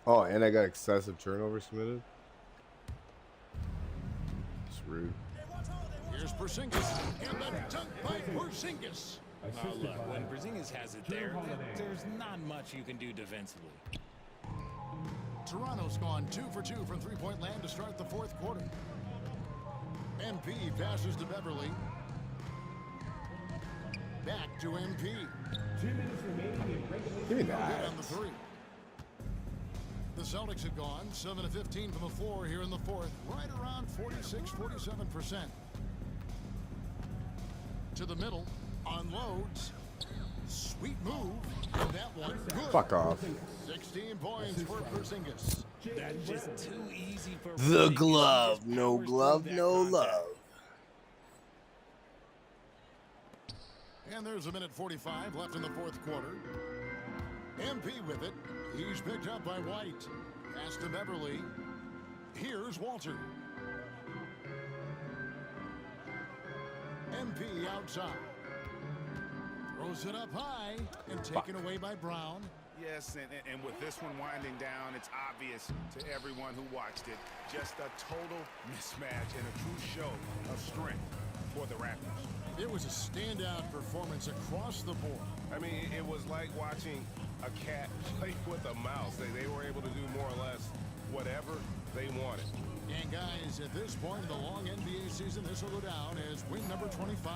Oh, and I got excessive turnovers committed. It's rude. Here's Porzingis, and the dunk by Porzingis. Look, when Porzingis has it there, there's not much you can do defensively. Toronto's gone 2 for 2 from three-point land to start the fourth quarter. MP passes to Beverly. Back to MP. 2 minutes remaining in regulation. Give me Good that. on the three. The Celtics have gone 7 of 15 from the floor here in the fourth, right around 46-47%. To the middle, unloads. Sweet move. And that one good. Fuck off. 16 points for Porzingis. That's just too easy for The Porzingis. glove. Just No powers glove, through that no contact. love. And there's a minute 45 left in the fourth quarter. MP with it. He's picked up by White. Pass to Beverly. Here's Walter. MP outside. Throws it up high and taken away by Brown. Yes, and with this one winding down, it's obvious to everyone who watched it. Just a total mismatch and a true show of strength for the Raptors. It was a standout performance across the board. I mean, it was like watching a cat play with a mouse. They were able to do more or less whatever they wanted. And guys, at this point in the long NBA season, this will go down as win number 25.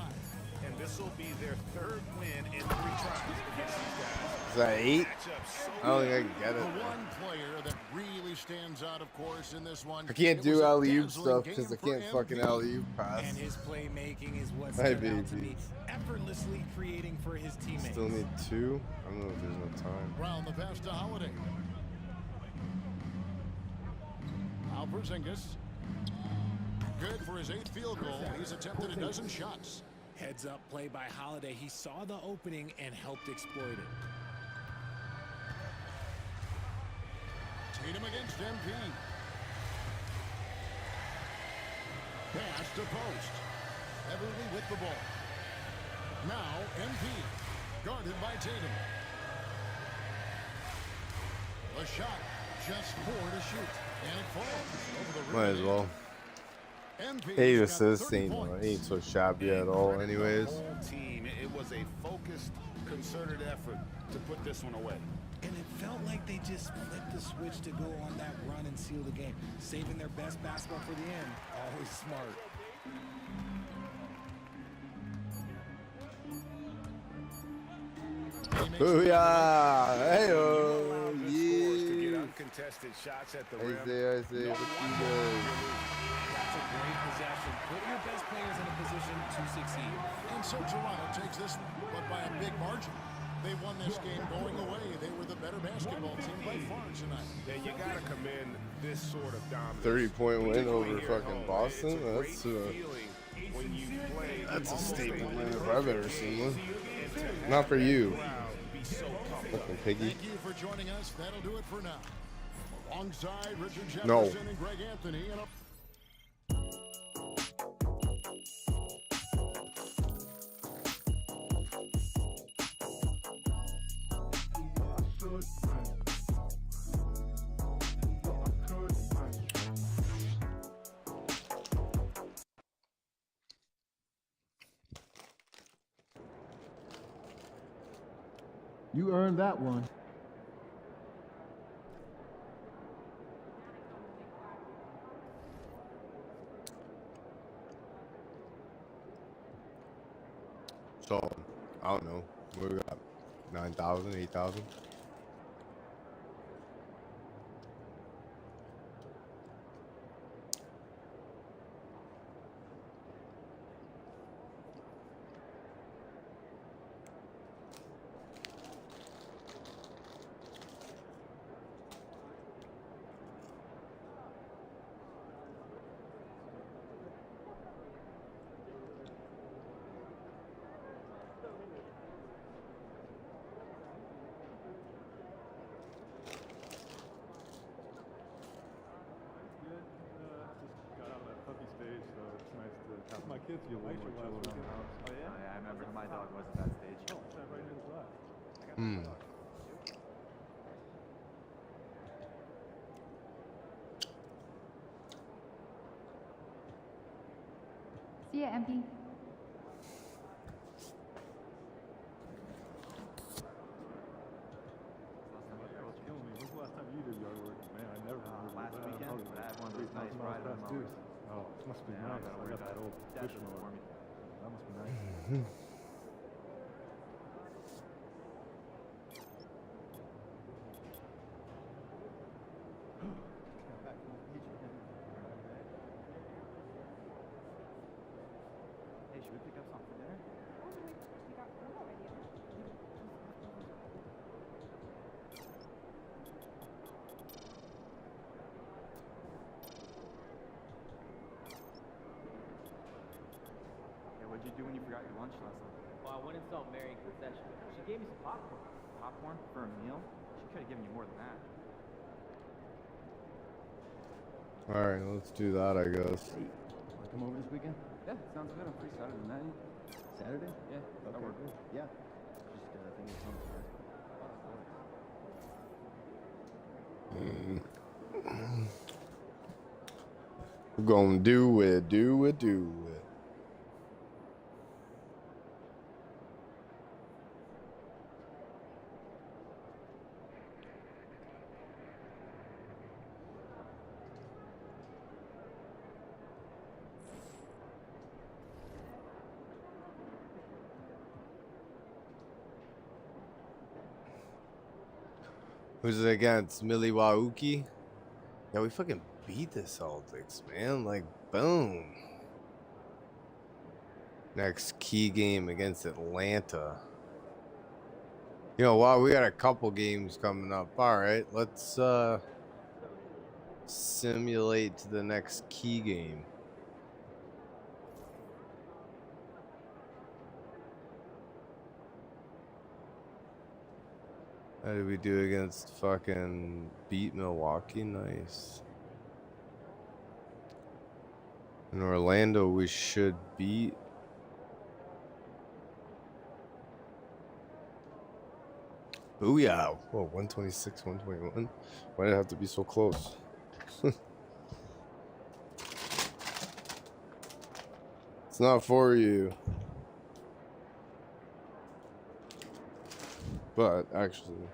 And this will be their third win in 3 tries against these guys. Is that 8? Matchup so I don't think I can get The it. one player that really stands out, of course, in this one. I can't it do was a alley-oop dazzling stuff game because I for can't fucking MVP. alley-oop pass. And his playmaking is what Hey, stood out to me. babies. Effortlessly creating for his teammates. Still need 2. I don't know if there's no time. Round the pass to Holiday. Al Porzingis. Good for his 8th field goal. He's attempted a dozen shots. Heads up play by Holiday. He saw the opening and helped exploit it. Tatum against MP. Pass to post. Beverly with the ball. Now MP. Guarded by Tatum. A shot. Just 4 to shoot. And it falls over the Might rim. as well. MP 8 got assists 30 ain't, points. ain't so shabby at all anyways. The whole team, it was a focused, concerted effort to put this one away. And it felt like they just flipped the switch to go on that run and seal the game. Saving their best basketball for the end. Always smart. Booyah! Hey-oh! Scores to get Yeah! uncontested shots at the rim. Isaiah, what you doing? That's a great possession. Put your best players in a position to succeed. And so Toronto takes this one, but by a big margin. They won this game going away. They were the better basketball team by far tonight. Yeah, you gotta commend this sort of dominance. 30-point win Particularly over here at fucking home. Boston? It's a great That's feeling when you play that's a almost statement win if perfect I've ever seen one. and to have Not for that you. crowd be so comfortable. Fucking piggy. Thank you for joining us. That'll do it for now. Alongside Richard Jefferson No. and Greg Anthony. And You earned that one. So, I don't know. What we got? 9,000, 8,000? kids get a little more chill around the house. Oh yeah? I remember my dog was at that stage. Oh, it's right near the glass. Hmm. See ya, MP. Killing me. When's the last time you did yard work? Man, I never remember Last that. weekend, Probably but I had one of those nice 3,000 miles riding past due. mowers. Oh, it must be Yeah, I nice. gotta I work got that that old desert push mower. for me. That must be nice. Hey, should we pick up something for dinner? Hey, what'd you do when you forgot your lunch last night? Well, I went and saw Mary in concession. She gave me some popcorn. Popcorn for a meal? She could have given you more than that. Alright, let's do that, I guess. Hey, wanna come over this weekend? Yeah, sounds good. I'm free Saturday night. Saturday? Yeah, that work. Good. Yeah. Just think it's home tonight. We're gonna do it, do it, do it. Who's it against? Milwaukee? Yeah, we fucking beat the Celtics, man. Like, boom. Next key game against Atlanta. You know what? We got a couple games coming up. All right, let's simulate the next key game. How did we do against fucking beat Milwaukee? Nice. In Orlando, we should beat. Booyah. Whoa, 126, 121. Why did it have to be so close? It's not for you. But actually,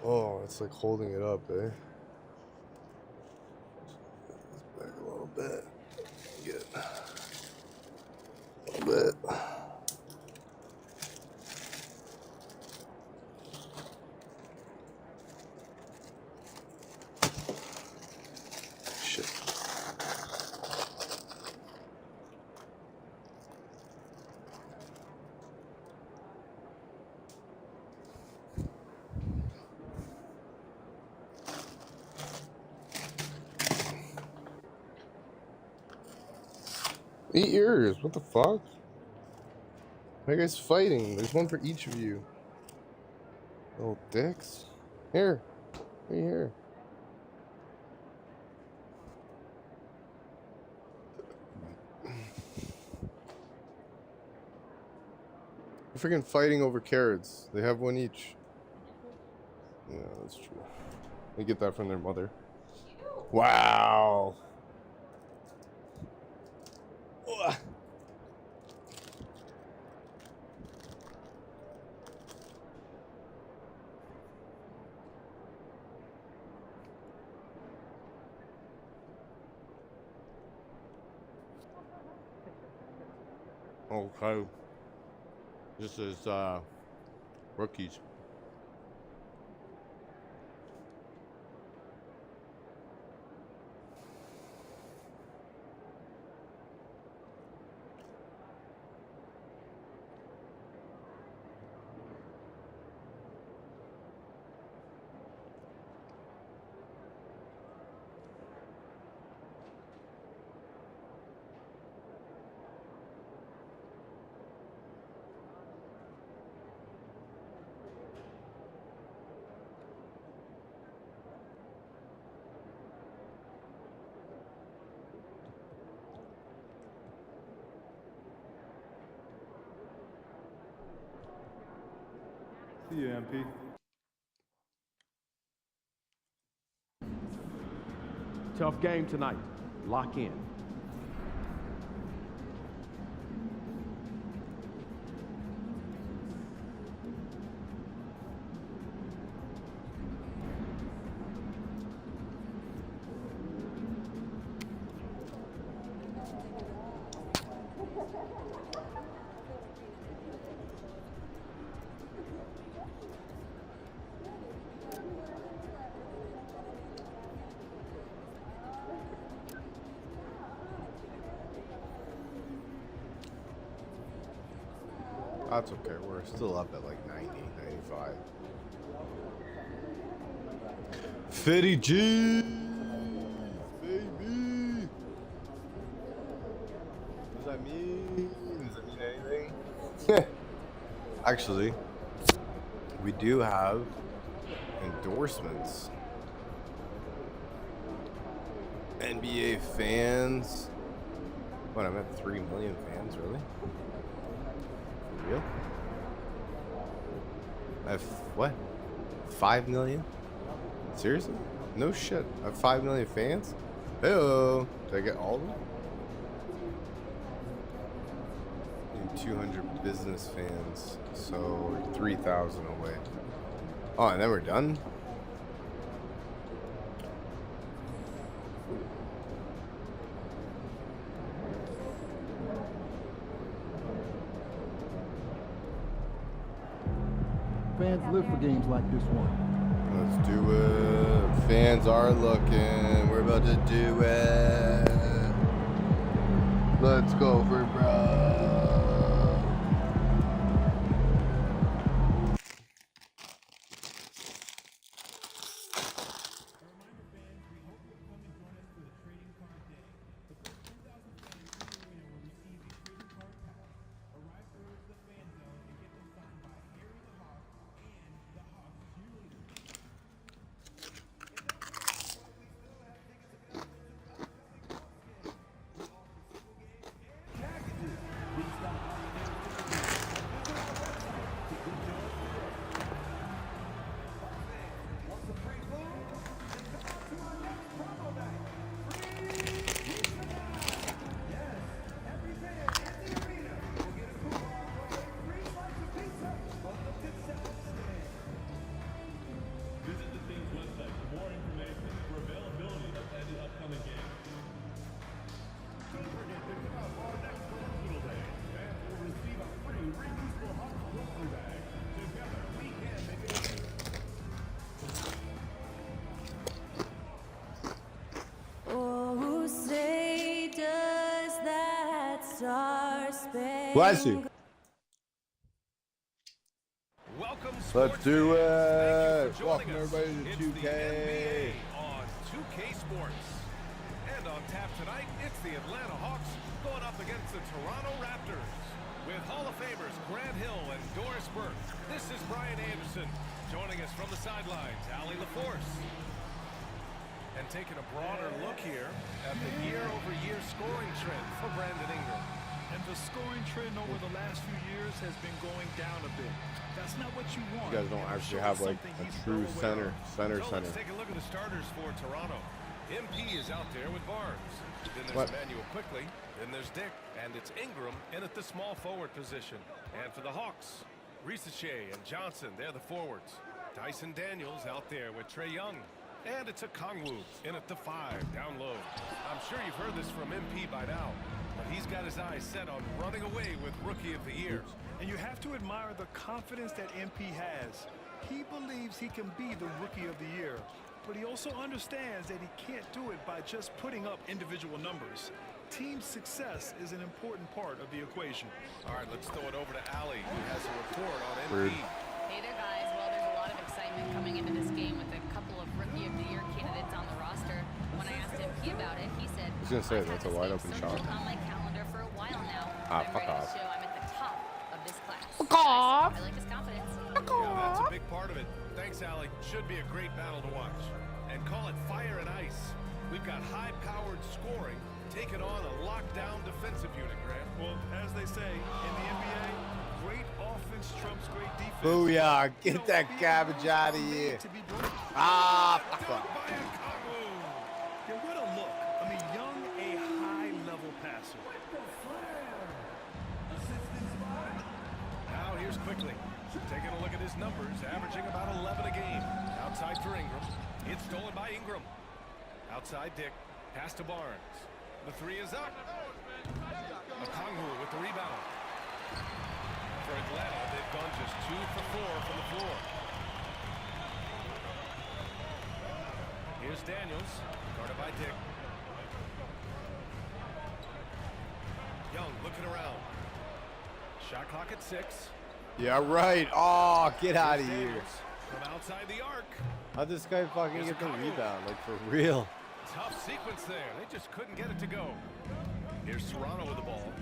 oh, it's like holding it up, eh? Back a little bit. Get a little bit. Shit. Eat yours. What the fuck? Why are you guys fighting? There's one for each of you. Little dicks. Here. Right here. They're freaking fighting over carrots. They have one each. Yeah, that's true. They get that from their mother. Wow. Ugh. Okay. This is rookies. See you, MP. Tough game tonight. Lock in. That's okay. We're still up at like 90, 95. 50 G, baby. What does that mean? Does that mean anything? Actually, we do have endorsements. NBA fans. What, I'm at 3 million fans, really? For real? I have, what? 5 million? Seriously? No shit. I have 5 million fans? Hey-oh. Did I get all of them? And 200 business fans. So we're 3,000 away. Oh, and then we're done? Fans live for games like this one. Let's do it. Fans are looking. We're about to do it. Let's go for bro. Bless you. Let's do it. Welcome everybody to 2K. On 2K Sports. And on tap tonight, it's the Atlanta Hawks going up against the Toronto Raptors. With Hall of Famers Grant Hill and Doris Burke, this is Brian Anderson. Joining us from the sidelines, Allie LaForce. And taking a broader look here at the year-over-year scoring trend for Brandon Ingram. And the scoring trend over the last few years has been going down a bit. That's not what you want. You guys don't actually have like a true center. Let's take a look at the starters for Toronto. MP is out there with Barnes. Then there's Emmanuel Quickly. Then there's Dick. And it's Ingram in at the small forward position. And for the Hawks, Risache and Johnson, they're the forwards. Dyson Daniels out there with Trae Young. And it's a Kongwu in at the 5, down low. I'm sure you've heard this from MP by now, but he's got his eyes set on running away with Rookie of the Year. And you have to admire the confidence that MP has. He believes he can be the Rookie of the Year, but he also understands that he can't do it by just putting up individual numbers. Team success is an important part of the equation. All right, let's throw it over to Allie, who has a report on MP. Hey there, guys. Well, there's a lot of excitement coming into this game with a couple of Rookie of the Year candidates on the roster. When I asked MP about it, he said, I was gonna say that's a wide open shot. on my calendar for a while now. Ah, fuck off. So I'm at the top of this class. Fuck off. I like his confidence. Yeah, that's a big part of it. Thanks, Allie. Should be a great battle to watch. And call it fire and ice. We've got high-powered scoring taking on a lockdown defensive unit, Grant. Well, as they say in the NBA, great offense trumps great defense. Booyah. Get that garbage out of here. Ah, fuck off. Yeah, what a look. I mean, Young, a high-level passer. Now here's Quickly. Taking a look at his numbers, averaging about 11 a game. Outside for Ingram. It's stolen by Ingram. Outside Dick. Pass to Barnes. The three is up. Okongwu with the rebound. For Atlanta, they've gone just 2 for 4 from the floor. Here's Daniels, guarded by Dick. Young looking around. Shot clock at 6. Yeah, right. Oh, get out of here. From outside the arc. How'd this guy fucking get the rebound? Like, for real. Tough sequence there. They just couldn't get it to go. Here's Toronto with the ball.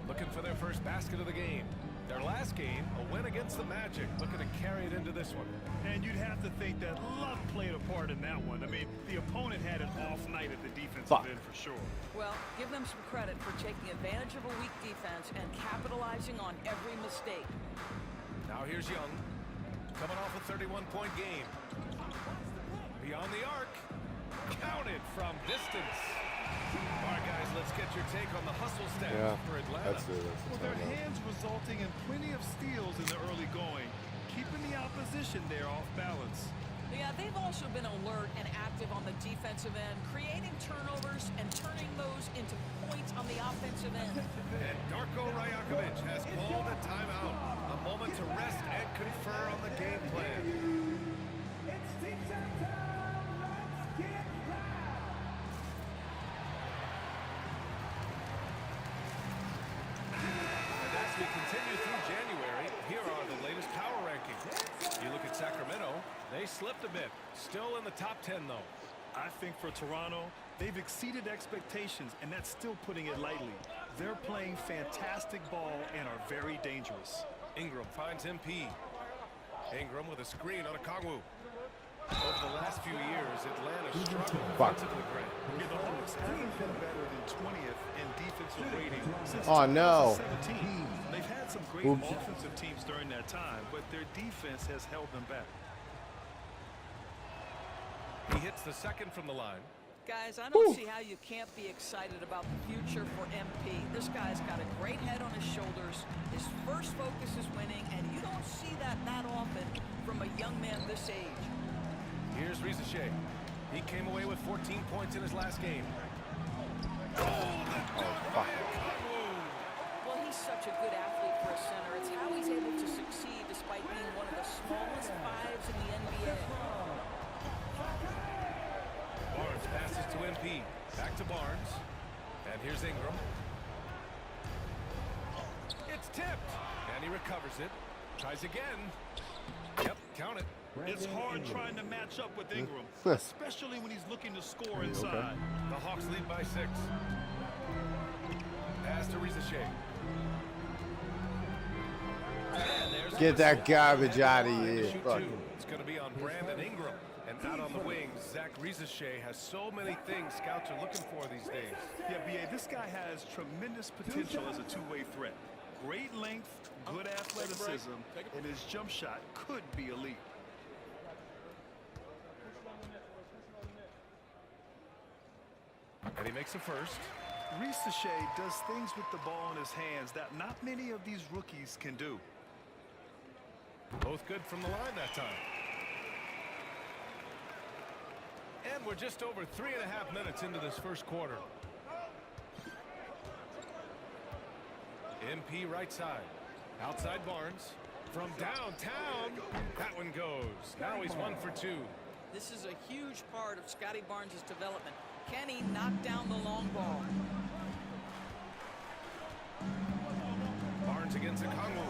Looking for their first basket of the game. Their last game, a win against the Magic. Looking to carry it into this one. And you'd have to think that luck played a part in that one. I mean, the opponent had an off night at the defensive end for sure. Well, give them some credit for taking advantage of a weak defense and capitalizing on every mistake. Now here's Young. Coming off a 31-point game. Beyond the arc. Counted from distance. All right, guys, let's get your take on the hustle stats for Atlanta. That's Well, their hands resulting in plenty of steals in the early going, keeping the opposition there off balance. Yeah, they've also been alert and active on the defensive end, creating turnovers and turning those into points on the offensive end. And Darko Rajakovic has called a timeout. A moment to rest and confer on the game plan. It's team time. Let's get And as we continue through January, here are the latest power rankings. You look at Sacramento, they slipped a bit. Still in the top 10, though. I think for Toronto, they've exceeded expectations, and that's still putting it lightly. They're playing fantastic ball and are very dangerous. Ingram finds MP. Ingram with a screen on Okongwu. Over the last few years, Atlanta struggled defensively. The Hawks haven't been better than 20th in defensive rating since 2017. They've had some great offensive teams during that time, but their defense has held them back. He hits the second from the line. Guys, I don't see how you can't be excited about the future for MP. This guy's got a great head on his shoulders. His first focus is winning, and you don't see that often from a young man this age. Here's Rizachet. He came away with 14 points in his last game. Fuck. Well, he's such a good athlete for a center. It's how he's able to succeed despite being one of the smallest fives in the NBA. Barnes passes to MP. Back to Barnes. And here's Ingram. It's tipped. And he recovers it. Tries again. Yep, count it. It's hard trying to match up with Ingram, especially when he's looking to score inside. The Hawks lead by 6. Pass to Rizachet. Get that garbage out of here. It's going to be on Brandon Ingram. And out on the wings, Zach Rizachet has so many things scouts are looking for these days. Yeah, B.A., this guy has tremendous potential as a two-way threat. Great length, good athleticism, and his jump shot could be elite. And he makes a first. Rizachet does things with the ball in his hands that not many of these rookies can do. Both good from the line that time. And we're just over 3.5 minutes into this first quarter. MP right side. Outside Barnes. From downtown. That one goes. Now he's 1 for 2. This is a huge part of Scotty Barnes' development. Can he knock down the long ball? Barnes against Okongwu.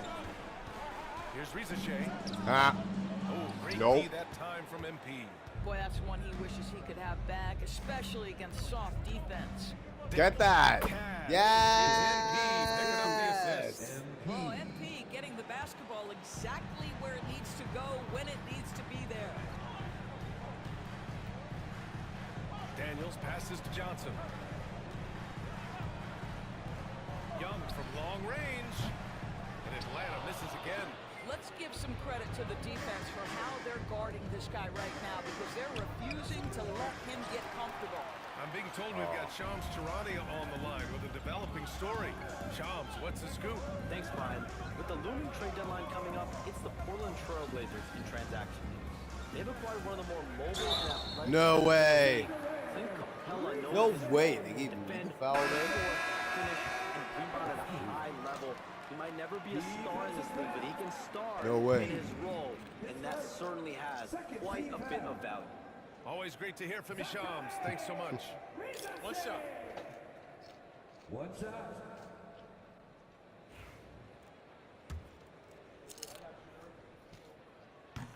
Here's Rizachet. Ah. Oh, great Nope. D that time from MP. Boy, that's one he wishes he could have back, especially against soft defense. Get that. Yes. Oh, MP getting the basketball exactly where it needs to go when it needs to be there. Daniels passes to Johnson. Young from long range. And Atlanta misses again. Let's give some credit to the defense for how they're guarding this guy right now because they're refusing to let him get comfortable. I'm being told we've got Shams Charania on the line with a developing story. Shams, what's the scoop? Thanks, Brian. With the looming trade deadline coming up, it's the Portland Trail Blazers in transaction news. They've acquired one of the more mobile and athletic... No way. Clint Capella, No way. They gave him defend, a foul there. finish, and rebound at a high level. He might never be a star in this league, but he can star No way. in his role, and that certainly has quite a bit of value. Always great to hear from you, Shams. Thanks so much. What's up? What's up?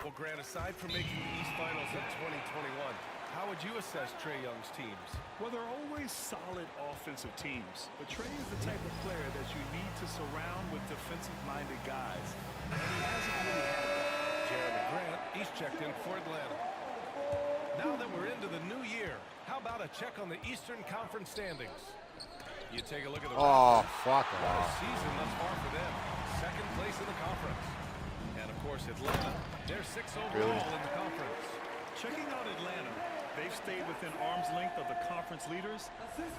Well, Grant, aside from making the East Finals in 2021, how would you assess Trae Young's teams? Well, they're always solid offensive teams, but Trae is the type of player that you need to surround with defensive-minded guys, and he hasn't really had that. Jeremy Grant, he's checked in for Atlanta. Now that we're into the new year, how about a check on the Eastern Conference standings? You take a look at the Oh, Raptors. fuck What a off. season thus far for them. Second place in the conference. And of course, Atlanta, they're 6th overall in the conference. Checking out Atlanta, they've stayed within arm's length of the conference leaders.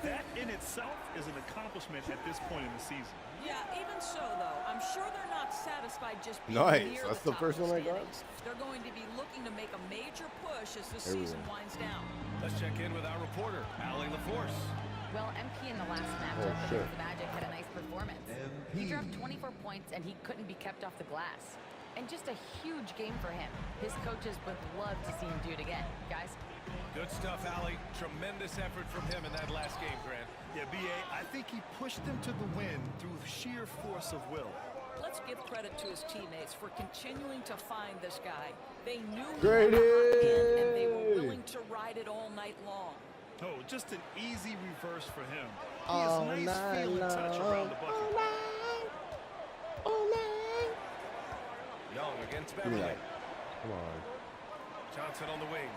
That in itself is an accomplishment at this point in the season. Yeah, even so, though, I'm sure they're not satisfied just being Nice. near That's the the top first of one I got. standings. They're going to be looking to make a major push as the There we season go. winds down. Let's check in with our reporter, Allie LaForce. Well, MP in the last matchup against the Magic had a nice performance. He dropped 24 points and he couldn't be kept off the glass. And just a huge game for him. His coaches would love to see him do it again. Guys? Good stuff, Allie. Tremendous effort from him in that last game, Grant. Yeah, B.A., I think he pushed them to the win through sheer force of will. Let's give credit to his teammates for continuing to find this guy. They knew he Grady! was locked in and they were willing to ride it all night long. Oh, just an easy reverse for him. He All has nice night feeling touch long. around the bucket. Young against Give me Beverly. that. Come on. Johnson on the wing.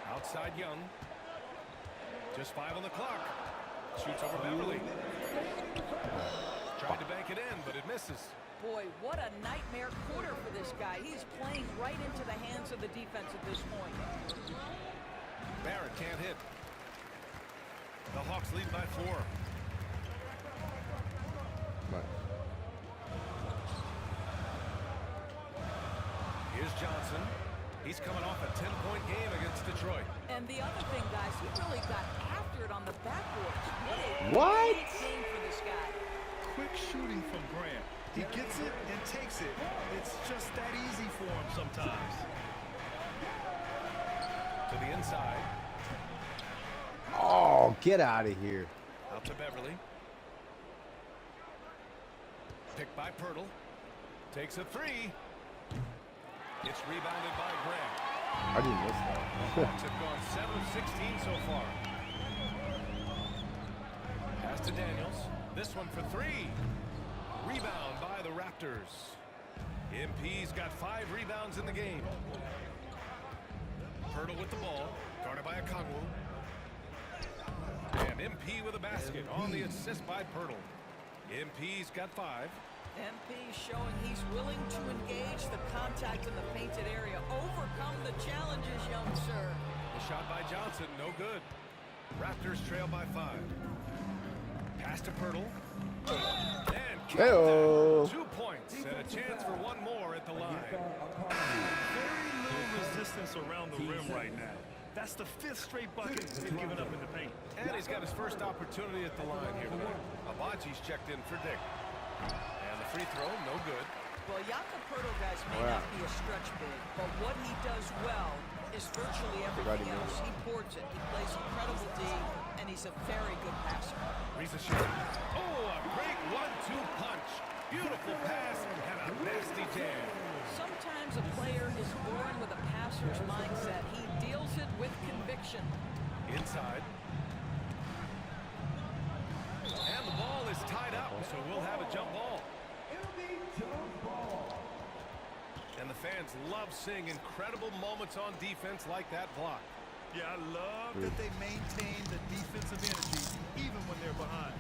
Outside Young. Just 5 on the clock. Shoots over Beverly. Tried to bank it in, but it misses. Boy, what a nightmare quarter for this guy. He's playing right into the hands of the defense at this point. Barrett can't hit. The Hawks lead by 4. Here's Johnson. He's coming off a 10-point game against Detroit. And the other thing, guys, he really got after it on the backboards. What? Great game for this guy. Quick shooting from Grant. He gets it and takes it. It's just that easy for him sometimes. To the inside. Oh, get out of here. Out to Beverly. Picked by Pirtle. Takes a 3. It's rebounded by Grant. I didn't miss that. Hawks have gone 7 of 16 so far. Pass to Daniels. This one for 3. Rebound by the Raptors. MP's got 5 rebounds in the game. Pirtle with the ball. Guarded by Okongwu. And MP with a basket on the assist by Pirtle. MP's got 5. MP showing he's willing to engage the contact in the painted area. Overcome the challenges, young sir. The shot by Johnson, no good. Raptors trail by 5. Pass to Pirtle. And Hey-o. 2 points and a chance for one more at the line. Very little resistance around the rim right now. That's the 5th straight bucket they've given up in the paint. And he's got his first opportunity at the line here tonight. Abaji's checked in for Dick. And the free throw, no good. Well, Jakob Pirtle, guys, may not be a stretch big, but what he does well is virtually everything else. He boards it. He plays incredible D, and he's a very good passer. Risa shot. Oh, a great 1-2 punch. Beautiful pass and a nasty jam. Sometimes a player is born with a passer's mindset. He deals it with conviction. Inside. And the ball is tied up, so we'll have a jump ball. And the fans love seeing incredible moments on defense like that block. Yeah, I love that they maintain the defensive energy even when they're behind.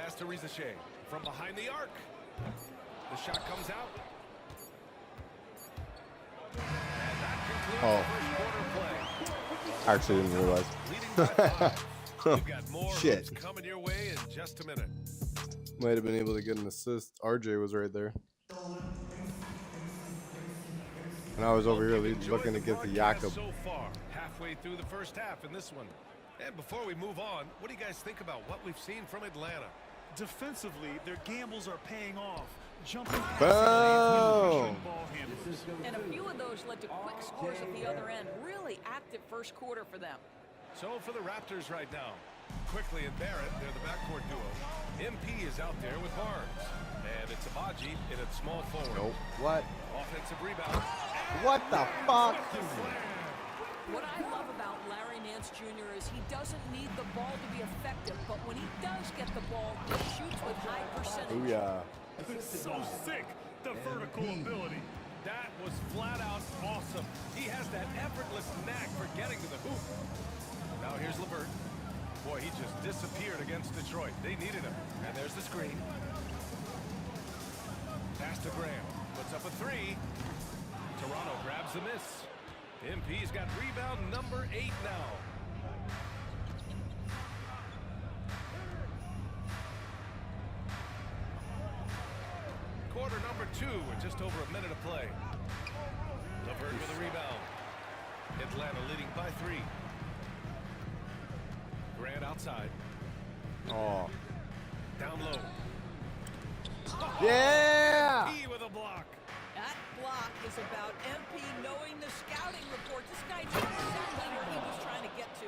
pass to Rizachet from behind the arc. The shot comes out. And that concludes the first quarter play. I actually didn't realize. Leading by 5. We've got more Shit. hoops coming your way in just a minute. Might have been able to get an assist. RJ was right there. And I was over here looking to get the Jakob. So far, halfway through the first half in this one. And before we move on, what do you guys think about what we've seen from Atlanta? Defensively, their gambles are paying off. Jumping past Boom. ball handlers. And a few of those led to quick scores at the other end. Really active first quarter for them. So for the Raptors right now, Quickly and Barrett, they're the backcourt duo. MP is out there with Barnes. And it's Abaji in its small forward. Nope. What? Offensive rebound. What the fuck? What I love about Larry Nance Jr. is he doesn't need the ball to be effective, but when he does get the ball, he shoots with high percentage. Oh yeah. So sick, the vertical ability. That was flat out awesome. He has that effortless knack for getting to the hoop. Now here's LeVert. Boy, he just disappeared against Detroit. They needed him. And there's the screen. Pass to Graham. Puts up a 3. Toronto grabs the miss. MP's got rebound number 8 now. Quarter number 2 with just over a minute of play. LeVert with a rebound. Atlanta leading by 3. Grant outside. Oh. Down low. Yeah! MP with a block. That block is about MP knowing the scouting report. This guy knew exactly where he was trying to get to.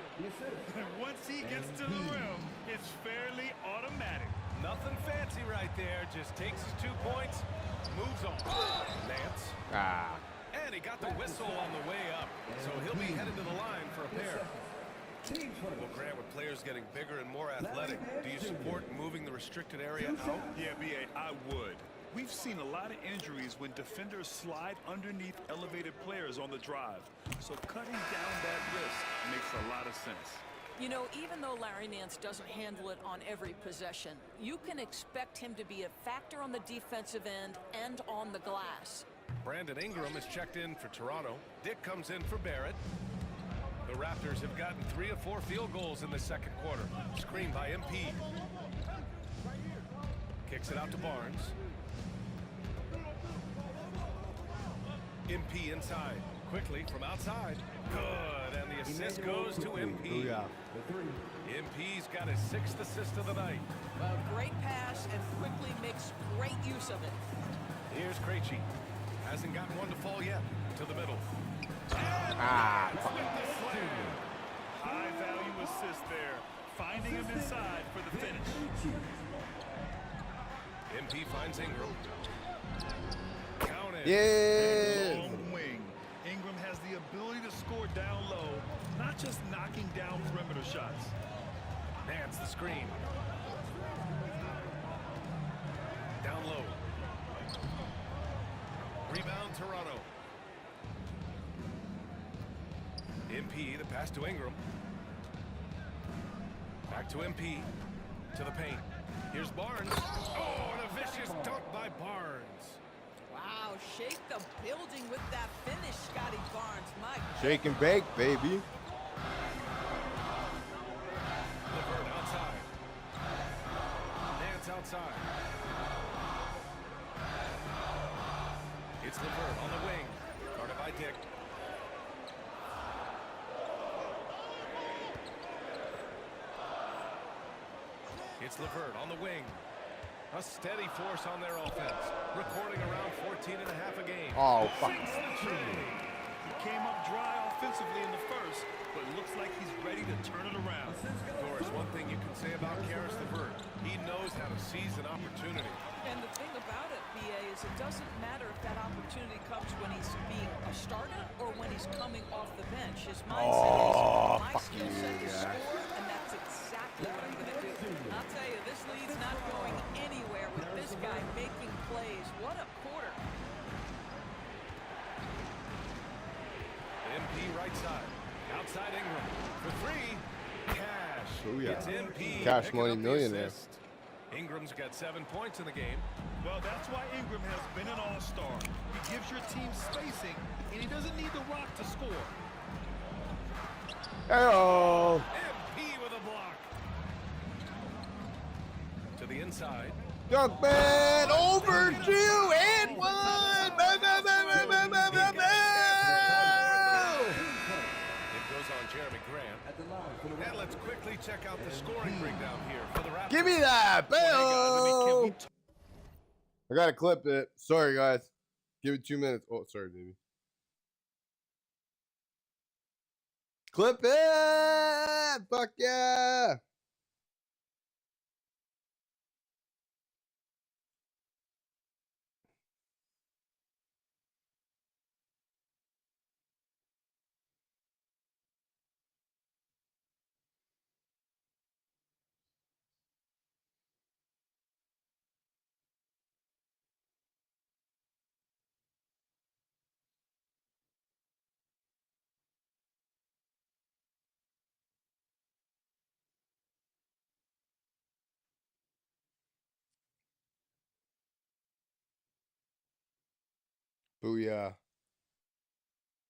And once he gets to the rim, it's fairly automatic. Nothing fancy right there. Just takes his 2 points, moves on. Nance. Ah. And he got the whistle on the way up. So he'll be headed to the line for a pair. Well, Grant, with players getting bigger and more athletic, do you support moving the restricted area out? Yeah, B.A., I would. We've seen a lot of injuries when defenders slide underneath elevated players on the drive. So cutting down that risk makes a lot of sense. You know, even though Larry Nance doesn't handle it on every possession, you can expect him to be a factor on the defensive end and on the glass. Brandon Ingram is checked in for Toronto. Dick comes in for Barrett. The Raptors have gotten 3 of 4 field goals in the second quarter. Screen by MP. Kicks it out to Barnes. MP inside. Quickly from outside. Good. And the assist goes to MP. MP's got his 6th assist of the night. A great pass and quickly makes great use of it. Here's Krejci. Hasn't gotten one to fall yet. To the middle. Ah. High value assist there. Finding him inside for the finish. MP finds Ingram. Counted. Yeah. Long wing. Ingram has the ability to score down low, not just knocking down perimeter shots. Nance the screen. Down low. Rebound Toronto. MP, the pass to Ingram. Back to MP. To the paint. Here's Barnes. Oh, and a vicious dunk by Barnes. Wow, shake the building with that finish, Scotty Barnes. My God. Shake and bake, baby. LeVert outside. Nance outside. It's LeVert on the wing. Guarded by Dick. It's LeVert on the wing. A steady force on their offense. Recording around 14 and a half a game. Oh, fuck. He came up dry offensively in the first, but looks like he's ready to turn it around. Doris, one thing you can say about Caris LeVert, he knows how to seize an opportunity. And the thing about it, BA, is it doesn't matter if that opportunity comes when he's being a starter or when he's coming off the bench. His mindset is, my skill set is score, and that's exactly what I'm going to do. I'll tell you, this lead's not going anywhere with this guy making plays. What a quarter. MP right side. Outside Ingram. For 3. Cash. Oh, yeah. It's MP. Cash picking Money up the millionaire. assist. Ingram's got 7 points in the game. Well, that's why Ingram has been an all-star. He gives your team spacing, and he doesn't need the rock to score. Hello. MP with a block. To the inside. Dunkman over 2 and 1. Bam, bam, bam, bam, bam, bam, bam, bam. It goes on Jeremy Grant. And let's quickly check out the scoring breakdown here for the Raptors. Give me that. Bam. I gotta clip it. Sorry, guys. Give it 2 minutes. Oh, sorry, baby. Clip it. Fuck yeah. Booyah.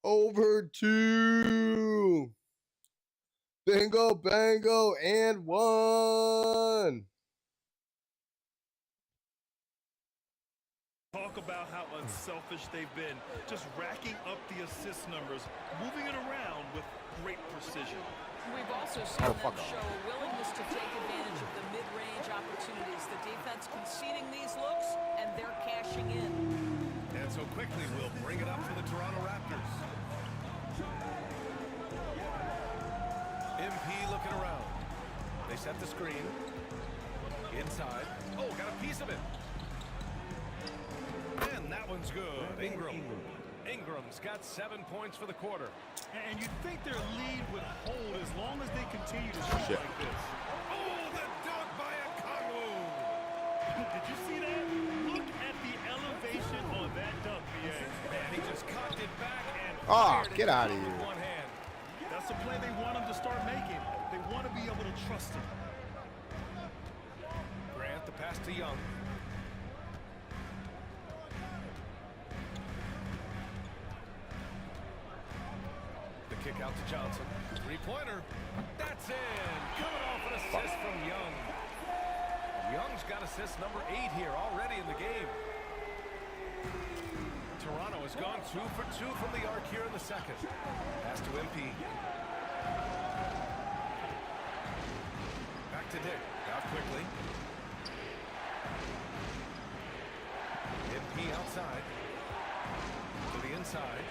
Over 2. Bingo, bango, and 1. Talk about how unselfish they've been, just racking up the assist numbers, moving it around with great precision. We've also seen them show a willingness to take advantage of the mid-range opportunities. The defense conceding these looks, and they're cashing in. And so quickly we'll bring it up for the Toronto Raptors. MP looking around. They set the screen. Inside. Oh, got a piece of it. And that one's good. Ingram's got 7 points for the quarter. And you'd think their lead would hold as long as they continue to shoot like this. Oh, the dunk by Okongwu. Did you see that? Look at the elevation on that dunk, BA. Man, he just cocked it back and Get out of here. One hand. That's the play they want him to start making. They want to be able to trust him. Grant, the pass to Young. The kick out to Johnson. Three-pointer. That's in. Coming off an assist from Young. Young's got assist number 8 here already in the game. Toronto has gone 2 for 2 from the arc here in the second. Pass to MP. Back to Dick. Out quickly. MP outside. To the inside.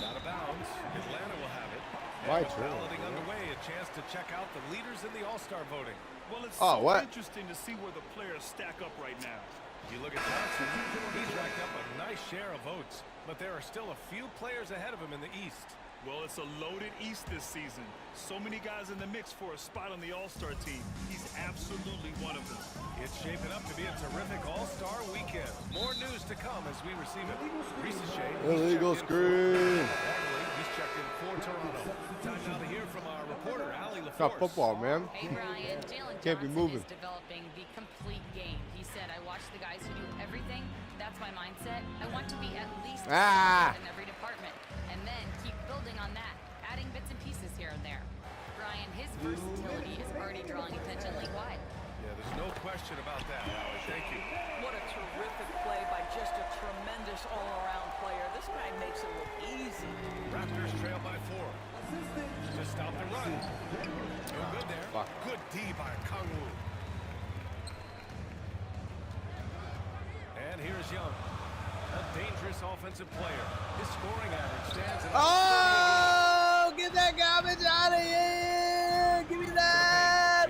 Out of bounds. Atlanta will have it. My And turn. balloting underway. A chance to check out the leaders in the All-Star voting. Well, it's Oh, so what? interesting to see where the players stack up right now. You look at Johnson, he's racked up a nice share of votes, but there are still a few players ahead of him in the East. Well, it's a loaded East this season. So many guys in the mix for a spot on the All-Star team. He's absolutely one of them. It's shaping up to be a terrific All-Star weekend. More news to come as we receive it. Reese Shea. Illegal screen. He's checked in for Toronto. Time now to hear from our reporter, Allie LaForce. It's not football, man. Hey, Brian, Jalen Can't be Johnson moving. is developing the complete game. He said, I watch the guys who do everything. That's my mindset. I want to be at least in every department. And then keep building on that, adding bits and pieces here and there. Brian, his versatility is already drawing attention league-wide. Yeah, there's no question about that, Allie. Thank you. What a terrific play by just a tremendous all-around player. This guy makes it look easy. Raptors trail by 4. To stop the run. No good there. Fuck. Good D by Okongwu. And here's Young. A dangerous offensive player. His scoring average stands at... Oh, get that garbage out of here. Give me that.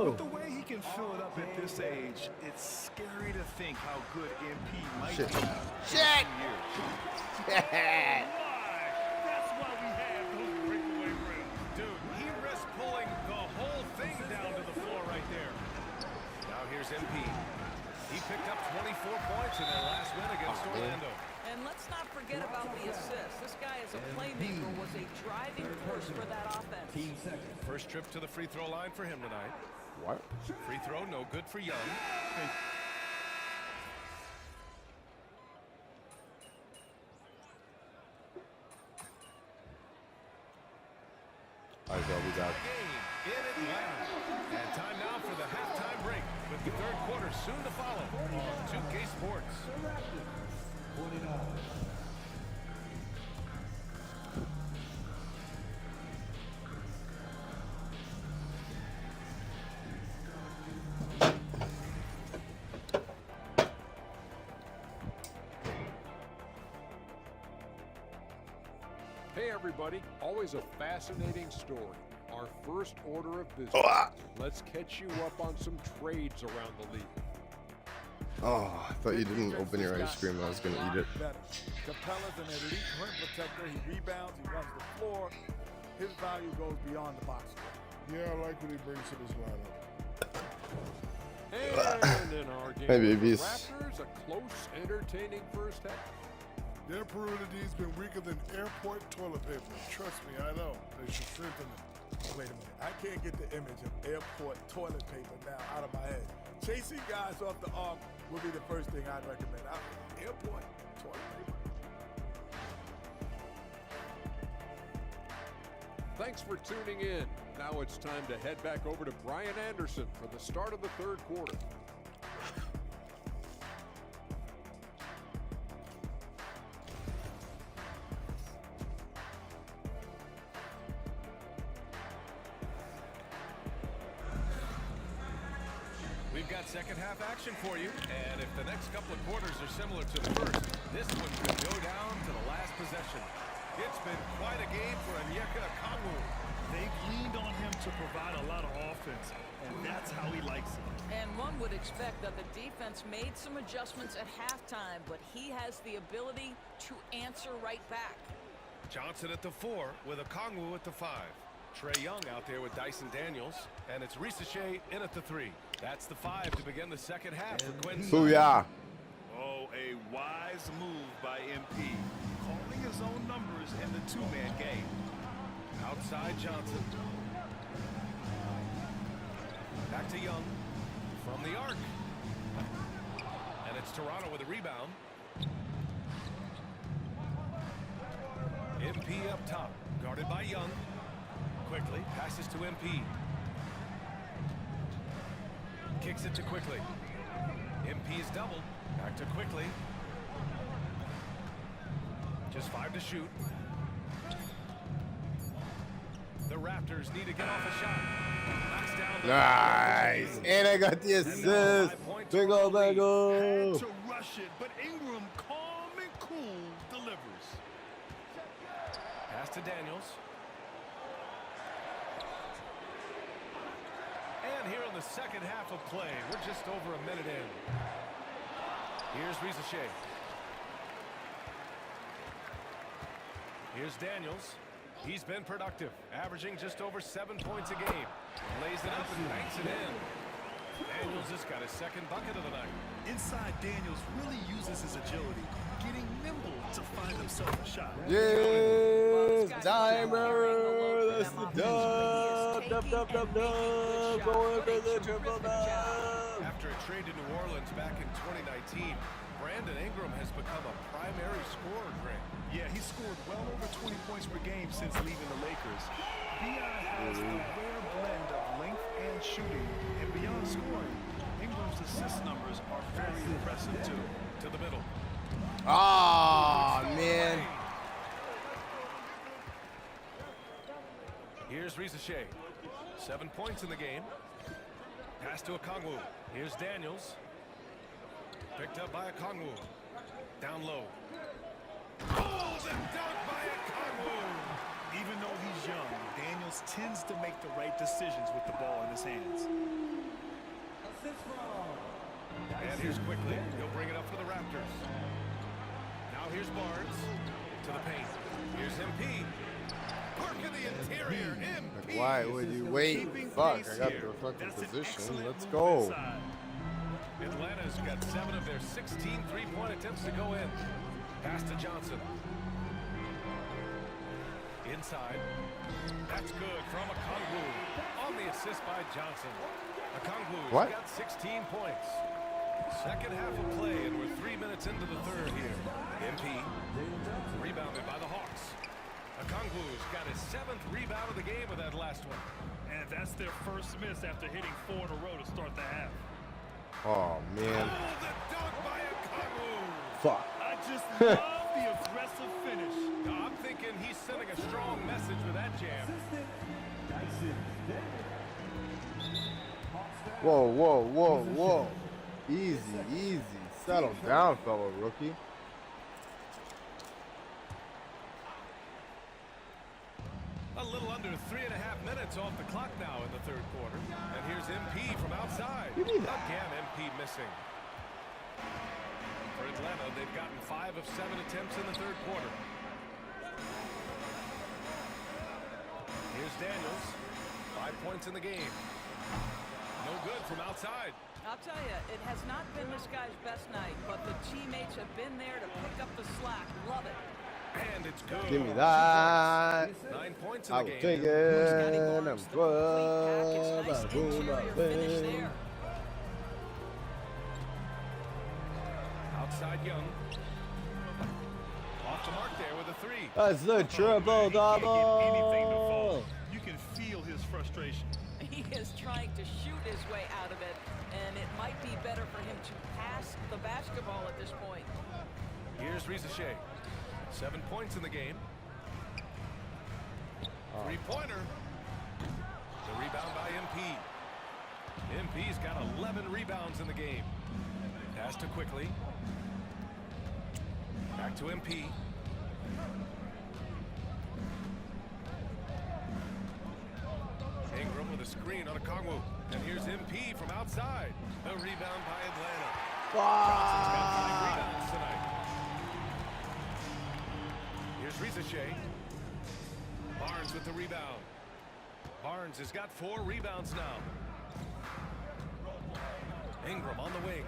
With the way he can fill it up at this age, it's scary to think how good MP might Shit. be. Shit. That's why we have those breakaway rims. Dude, he risked pulling the whole thing down to the floor right there. Now here's MP. He picked up 24 points in their last win against Orlando. And And let's not forget about the assist. This guy is a playmaker, was a driving force for that offense. First trip to the free throw line for him tonight. What? Free throw, no good for Young. All right, so we got. In Atlanta. And time now for the halftime break, with the third quarter soon to follow on 2K Sports. Hey everybody, always a fascinating story. Our first order of business. Let's catch you up on some trades around the league. Oh, I thought you didn't open your ice cream. I was going to eat it. Capella's an elite rim protector. He rebounds, he runs the floor. His value goes beyond the box score. Yeah, I like what he brings to this lineup. And in our game Hey, with the babies. Raptors, a close, entertaining first half. Their perimeter D's been weaker than airport toilet paper. Trust me, I know. They should strengthen it. Wait a minute. I can't get the image of airport toilet paper now out of my head. Chasing guys off the arc would be the first thing I'd recommend. Airport toilet paper. Thanks for tuning in. Now it's time to head back over to Brian Anderson for the start of the third quarter. We've got second half action for you, and if the next couple of quarters are similar to the first, this one could go down to the last possession. It's been quite a game for Onyeka Okongwu. They've leaned on him to provide a lot of offense, and that's how he likes it. And one would expect that the defense made some adjustments at halftime, but he has the ability to answer right back. Johnson at the 4 with Okongwu at the 5. Trae Young out there with Dyson Daniels, and it's Risache in at the 3. That's the 5 to begin the second half for Quinn. Booyah. Oh, a wise move by MP, calling his own numbers in the two-man game. Outside Johnson. Back to Young from the arc. And it's Toronto with a rebound. MP up top, guarded by Young. Quickly passes to MP. Kicks it to Quickly. MP is doubled. Back to Quickly. Just 5 to shoot. The Raptors need to get off a shot. Knocks down the Nice. And I got the assist. Big ol' bagel. Had to rush it, but Ingram, calm and cool, delivers. Pass to Daniels. And here in the second half of play, we're just over a minute in. Here's Risache. Here's Daniels. He's been productive, averaging just over 7 points a game. Lays it up and banks it in. Daniels just got his second bucket of the night. Inside, Daniels really uses his agility, getting nimble to find himself a shot. Yes, dimer. That's the dub. Dub. Going for the triple dub. After a trade to New Orleans back in 2019, Brandon Ingram has become a primary scorer, Grant. Yeah, he scored well over 20 points per game since leaving the Lakers. B.I. has the rare blend of length and shooting, and beyond scoring, Ingram's assist numbers are very impressive too. To the middle. Oh, man. Here's Risache. 7 points in the game. Pass to Okongwu. Here's Daniels. Picked up by Okongwu. Down low. Oh, the dunk by Okongwu. Even though he's young, Daniels tends to make the right decisions with the ball in his hands. And here's Quickly. He'll bring it up for the Raptors. Now here's Barnes. To the paint. Here's MP. Park in the interior. MP. Why would you wait? Fuck, I got the fucking position. Let's go. Atlanta's got 7 of their 16 three-point attempts to go in. Pass to Johnson. Inside. That's good from Okongwu. On the assist by Johnson. Okongwu's got 16 points. Second half of play, and we're 3 minutes into the third here. MP rebounded by the Hawks. Okongwu's got his 7th rebound of the game with that last one. And that's their first miss after hitting 4 in a row to start the half. Oh, man. Oh, the dunk by Okongwu. Fuck. I just love the aggressive finish. No, I'm thinking he's sending a strong message with that jam. Whoa, whoa, whoa, whoa. Easy, easy. Settle down, fellow rookie. A little under 3.5 minutes off the clock now in the third quarter. And here's MP from outside. Again, MP missing. For Atlanta, they've gotten 5 of 7 attempts in the third quarter. Here's Daniels. 5 points in the game. No good from outside. I'll tell you, it has not been this guy's best night, but the teammates have been there to pick up the slack. Love it. And it's good. Give me that. 9 points in I the will game. take it. I'm good. Nice interior finish there. Outside Young. Off to mark there with a 3. That's the triple double. You can feel his frustration. He is trying to shoot his way out of it, and it might be better for him to pass the basketball at this point. Here's Rizachet. 7 points in the game. Three-pointer. The rebound by MP. MP's got 11 rebounds in the game. Pass to Quickly. Back to MP. Ingram with a screen on Okongwu. And here's MP from outside. The rebound by Atlanta. Johnson's got 5 rebounds tonight. Here's Rizachet. Barnes with the rebound. Barnes has got 4 rebounds now. Ingram on the wing.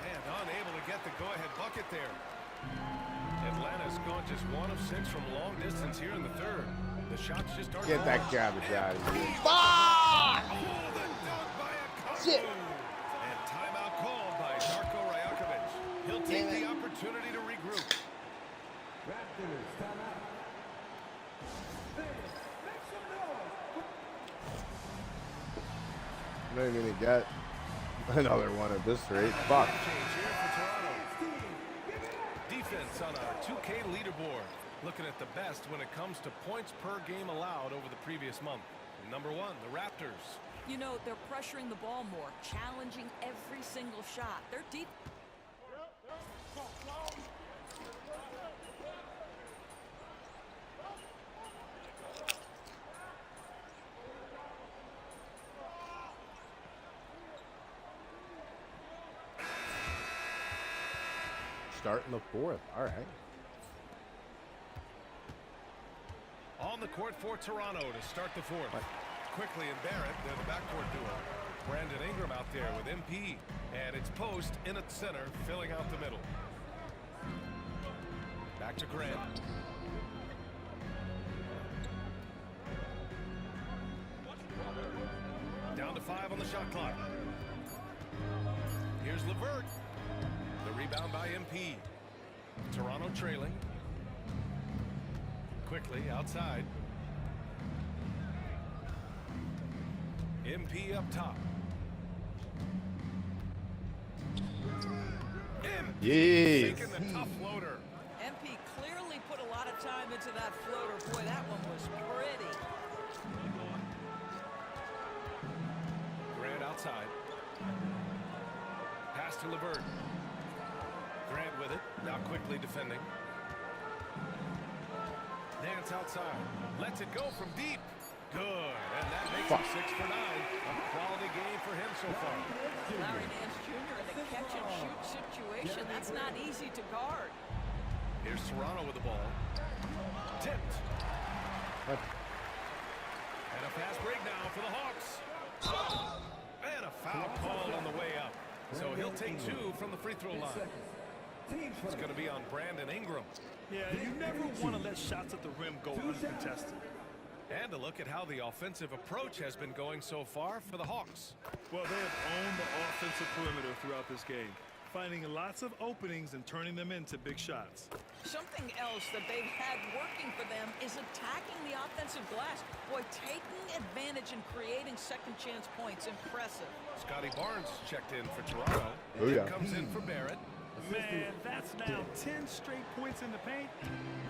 And unable to get the go-ahead bucket there. Atlanta's gone just 1 of 6 from long distance here in the third. The shots just aren't Get that falling. garbage out of here. Fuck! Oh, the dunk by Okongwu. Shit. And timeout called by Darko Rajakovic. He'll take the opportunity to regroup. Raptors, timeout. I'm not even gonna get another one at this rate. Fuck. Change here for Toronto. Defense on our 2K leaderboard. Looking at the best when it comes to points per game allowed over the previous month. Number 1, the Raptors. You know, they're pressuring the ball more, challenging every single shot. They're deep. Starting the fourth. All right. On the court for Toronto to start the fourth. Quickly and Barrett, they're the backcourt duo. Brandon Ingram out there with MP. And it's Post in at center, filling out the middle. Back to Grant. Down to 5 on the shot clock. Here's LeVert. The rebound by MP. Toronto trailing. Quickly outside. MP up top. MP Yes. taking the tough floater. MP clearly put a lot of time into that floater. Boy, that one was pretty. Grant outside. Pass to LeVert. Grant with it. Now quickly defending. Nance outside. Lets it go from deep. Good. And that makes him 6 for 9. A quality game for him so far. Larry Nance Jr. in a catch-and-shoot situation. That's not easy to guard. Here's Toronto with the ball. Tipped. And a fast break now for the Hawks. And a foul call on the way up. So he'll take 2 from the free throw line. It's going to be on Brandon Ingram. Yeah, you never want to let shots at the rim go uncontested. And a look at how the offensive approach has been going so far for the Hawks. Well, they have owned the offensive perimeter throughout this game, finding lots of openings and turning them into big shots. Something else that they've had working for them is attacking the offensive glass. Boy, taking advantage and creating second chance points. Impressive. Scotty Barnes checked in for Toronto. Oh, yeah. Comes in for Barrett. Man, that's now 10 straight points in the paint.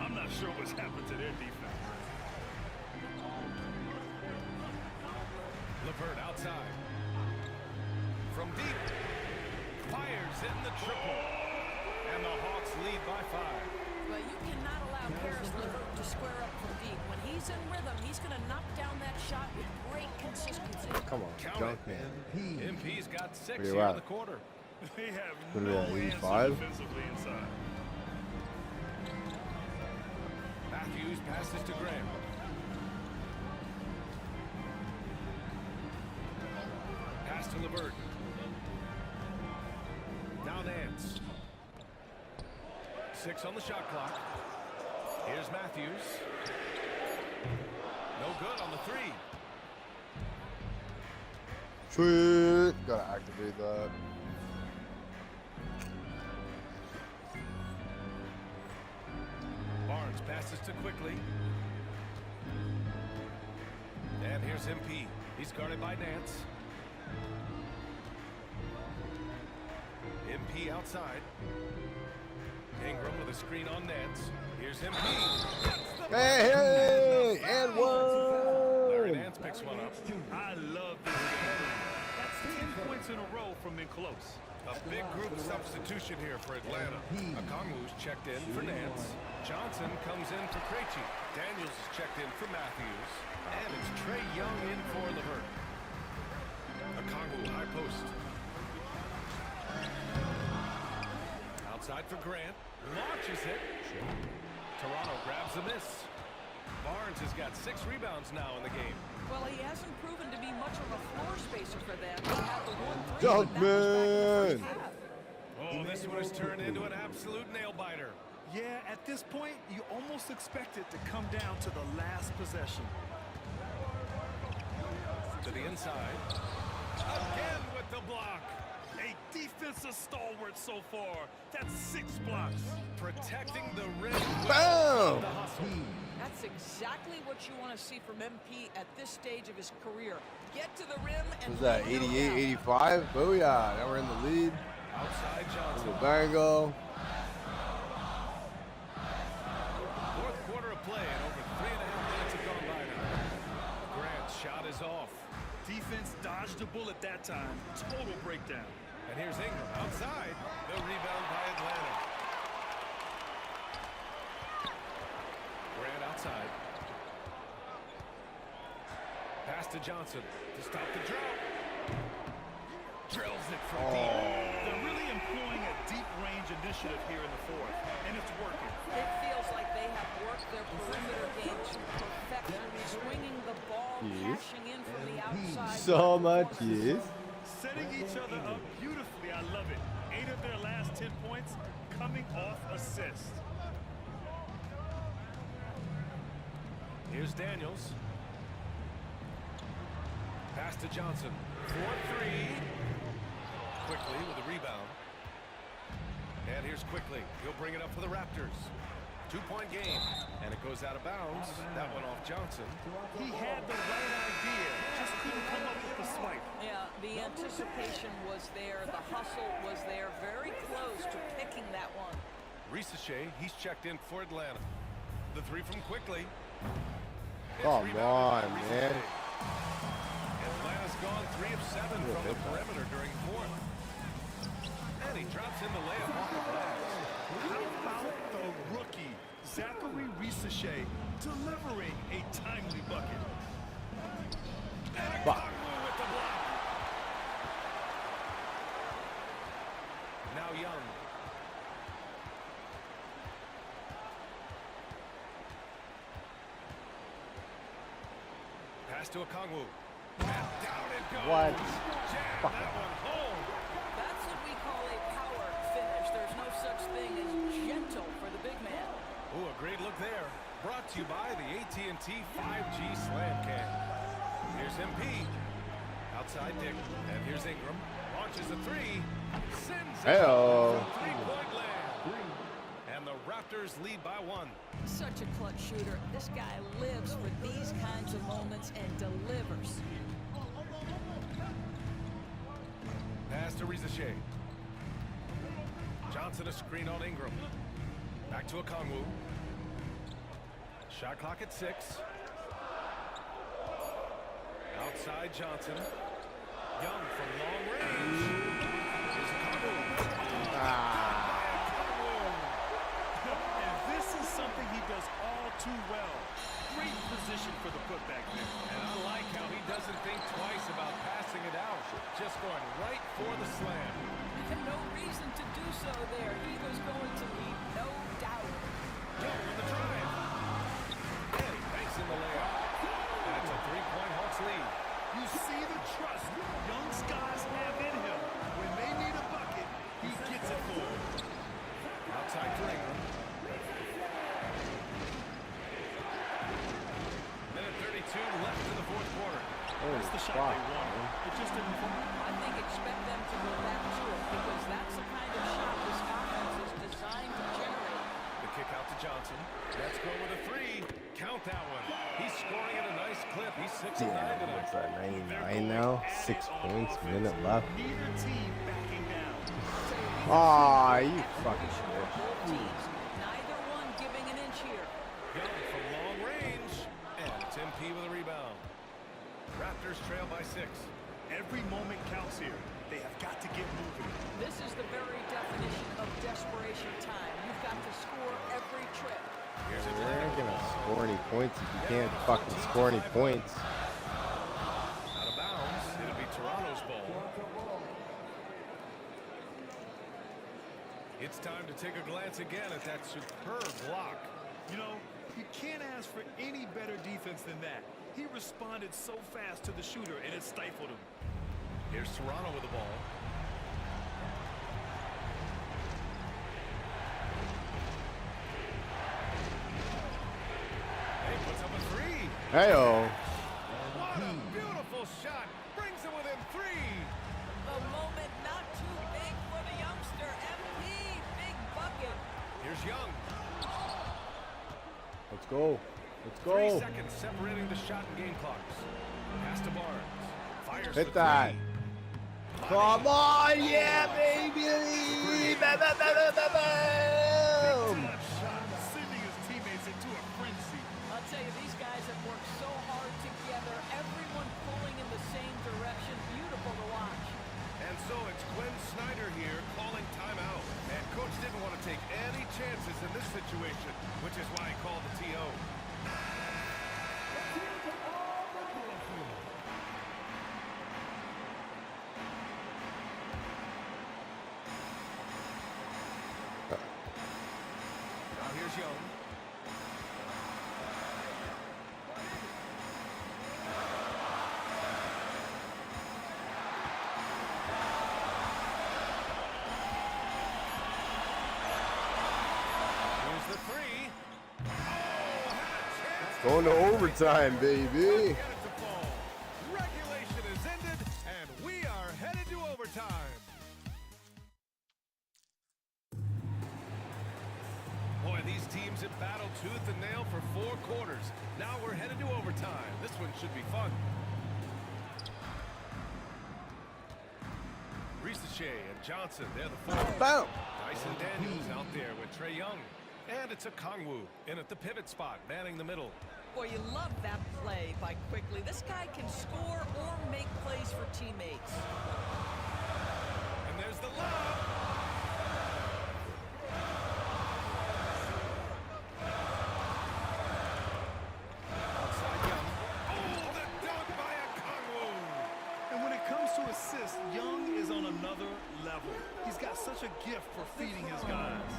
I'm not sure what's happened to their defense. LeVert outside. From deep. Fires in the triple. And the Hawks lead by 5. But you cannot allow Karis LeVert to square up from deep. When he's in rhythm, he's going to knock down that shot with great consistency. Come on, Count dunk man. MP's got 6 Where you here at? in the quarter. They have What no are they, answer 85? defensively inside. Matthews passes to Graham. Pass to LeVert. Now Nance. 6 on the shot clock. Here's Matthews. No good on the 3. Sweet. Gotta activate that. Barnes passes to Quickly. And here's MP. He's guarded by Nance. MP outside. Ingram with a screen on Nance. Here's MP. Hey, and one. Larry Nance picks one up. I love this game. That's 10 points in a row from in close. A big group substitution here for Atlanta. Okongwu's checked in for Nance. Johnson comes in for Krejci. Daniels is checked in for Matthews. And it's Trae Young in for LeVert. Okongwu high post. Outside for Grant. Launches it. Toronto grabs the miss. Barnes has got 6 rebounds now in the game. Well, he hasn't proven to be much of a floor spacer for them. They have the 1-3, Dunk but that was back in the first man. half. Oh, this one has turned into an absolute nail-biter. Yeah, at this point, you almost expect it to come down to the last possession. To the inside. Again with the block. A defensive stalwart so far. That's 6 blocks. Protecting the rim. Bam! The hustle. That's exactly what you want to see from MP at this stage of his career. Get to the rim and Was that lay it 88, down. 85? Booyah. Now we're in the lead. Outside Johnson. Little bango. Fourth quarter of play and over 3.5 minutes have gone by now. Grant's shot is off. Defense dodged a bullet that time. Total breakdown. And here's Ingram outside. The rebound by Atlanta. Grant outside. Pass to Johnson to stop the drought. Drills it from deep. They're really employing a deep range initiative here in the fourth, and it's working. It feels like they have worked their perimeter game to perfection, swinging the ball, cashing in from the outside. So much, yes. Setting each other up beautifully. I love it. 8 of their last 10 points coming off assists. Here's Daniels. Pass to Johnson. 4-3. Quickly with a rebound. And here's Quickly. He'll bring it up for the Raptors. 2-point game. And it goes out of bounds. That one off Johnson. He had the right idea, just couldn't come up with the swipe. Yeah, the anticipation was there. The hustle was there. Very close to picking that one. Risache, he's checked in for Atlanta. The 3 from Quickly. It's Come rebounded on, by man. Risache. Atlanta's gone 3 of 7 from the perimeter during fourth. And he drops in the layup off the glass. How about the rookie, Zachary Risache, delivering a timely bucket? And Okongwu with the block. Now Young. Pass to Okongwu. And down it goes. What? Jam that one home. That's the such thing as gentle for the big man. Ooh, a great look there. Brought to you by the AT&T 5G Slam Cam. Here's MP. Outside Dick. And here's Ingram. Launches a three. Sends it. Hey-oh. Three-point land. And the Raptors lead by 1. Such a clutch shooter. This guy lives for these kinds of moments and delivers. Pass to Rizachet. Johnson a screen on Ingram. Back to Okongwu. Shot clock at 6. Outside Johnson. Young from long range. Here's Okongwu. And this is something he does all too well. Great position for the putback there. And I like how he doesn't think twice about passing it out. Just going right for the slam. No reason to do so there. He was going to leave, no doubt. Young with the drive. And he banks in the layup. And it's a 3-point Hawks lead. You see the trust young Skies have in him. When they need a bucket, he gets it for them. Outside to Ingram. Minute 32 left in the 4th quarter. That's the shot they wanted. It just didn't fall. I think expect them to go back to it because that's the kind of shot this offense is designed to generate. The kick out to Johnson. Let's go with a 3. Count that one. He's scoring at a nice clip. He's 6 of 9 tonight. What's that, 99 now? 6 points, minute left. Neither team backing down. Aw, you fucking bitch. Both teams, neither one giving an inch here. Young from long range. And it's MP with a rebound. Raptors trail by 6. Every moment counts here. They have got to get moving. This is the very definition of desperation time. You've got to score every trip. Here's You're Atlanta. not gonna score any points if you can't fucking score any points. Out of bounds. It'll be Toronto's ball. It's time to take a glance again at that superb block. You know, you can't ask for any better defense than that. He responded so fast to the shooter, and it stifled him. Here's Toronto with the ball. Hey, puts up a 3. Hey-oh. What a beautiful shot. Brings it within 3. The moment not too big for the youngster. MP, big bucket. Here's Young. Let's go. Let's 3 go. seconds separating the shot and game clocks. Pass to Barnes. Fires Hit the that. 3. Come on, yeah, baby. Ba, ba, ba, ba, ba, boom. Sending his teammates into a frenzy. I'll tell you, these guys have worked so hard together. Everyone pulling in the same direction. Beautiful to watch. And so it's Quinn Snyder here calling timeout. And coach didn't want to take any chances in this situation, which is why he called the TO. Now here's Young. Here's the 3. Oh, had a chance. Going to overtime, baby. Get it to fall. Regulation is ended, and we are headed to overtime. Boy, these teams have battled tooth and nail for 4 quarters. Now we're headed to overtime. This one should be fun. Rizachet and Johnson, they're the 4. Boom. Dyson Daniels out there with Trae Young. And it's Okongwu in at the pivot spot, manning the middle. Boy, you love that play by Quickly. This guy can score or make plays for teammates. And there's the lob. Outside Young. Oh, the dunk by Okongwu. And when it comes to assists, Young is on another level. He's got such a gift for feeding his guys.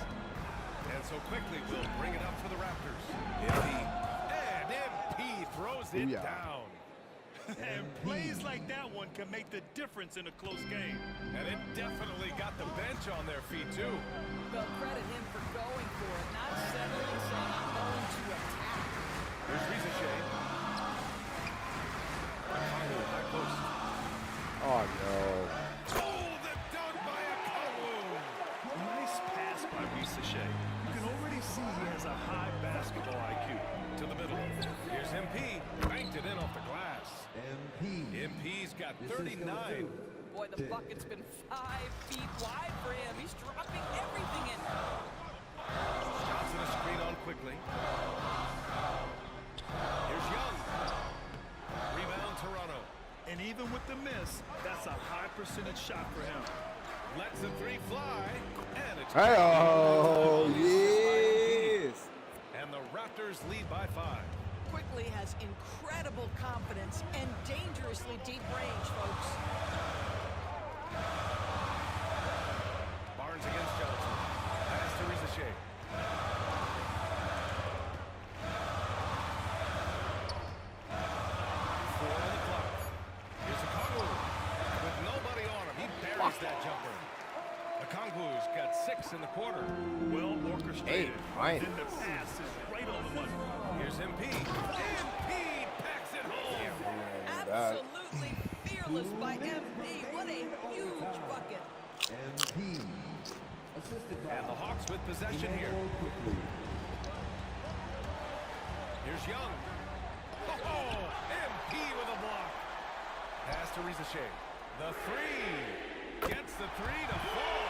And so Quickly we'll bring it up for the Raptors. MP. And MP throws it down. And plays like that one can make the difference in a close game. And it definitely got the bench on their feet, too. Well, credit him for going for it, not settling, saying I'm going to attack. Here's Ricochet. High post. Oh, no. The dunk by Okongwu. Nice pass by Ricochet. You can already see he has a high basketball IQ. To the middle. Here's MP. Banked it in off the glass. MP's got 39. Boy, the bucket's been 5 feet wide for him. He's dropping everything in. Johnson a screen on quickly. Here's Young. Rebound Toronto. And even with the miss, that's a high percentage shot for him. Lets the three fly. And it's Oh, yes. And the Raptors lead by 5. Quickly has incredible confidence and dangerously deep range, folks. Barnes against Johnson. Pass to Ricochet. Four on the clock. Here's Okongwu. With nobody on him, he buries that jumper. Okongwu's got 6 in the quarter. Well orchestrated. Hey, then the pass is right on the money. Here's MP. MP packs it home. Absolutely fearless by MP. What a huge bucket. And the Hawks with possession here. Here's Young. Oh, MP with a block. Pass to Ricochet. The three. Gets the three to fall.